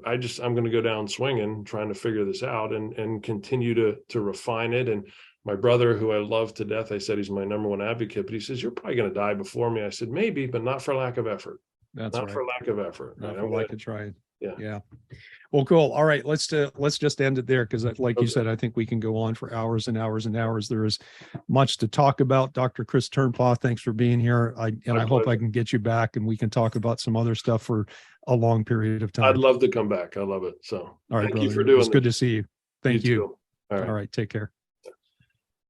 I'm gonna go down swinging, trying to figure this out and continue to refine it. And my brother, who I love to death, I said he's my number one advocate, but he says, you're probably gonna die before me. I said, maybe, but not for lack of effort. That's not right. for lack of effort. Not for lack of trying. Yeah. Well, cool. All right, let's just end it there, because like you said, I think we can go on for hours and hours and hours. There is much to talk about. Dr. Chris Turnpaugh, thanks for being here. I hope I can get you back and we can talk about some other stuff for a long period of time. I'd love to come back. I love it. So all right, thank brother. you for doing It's good to see you. Thank you. All right. All right. Take care.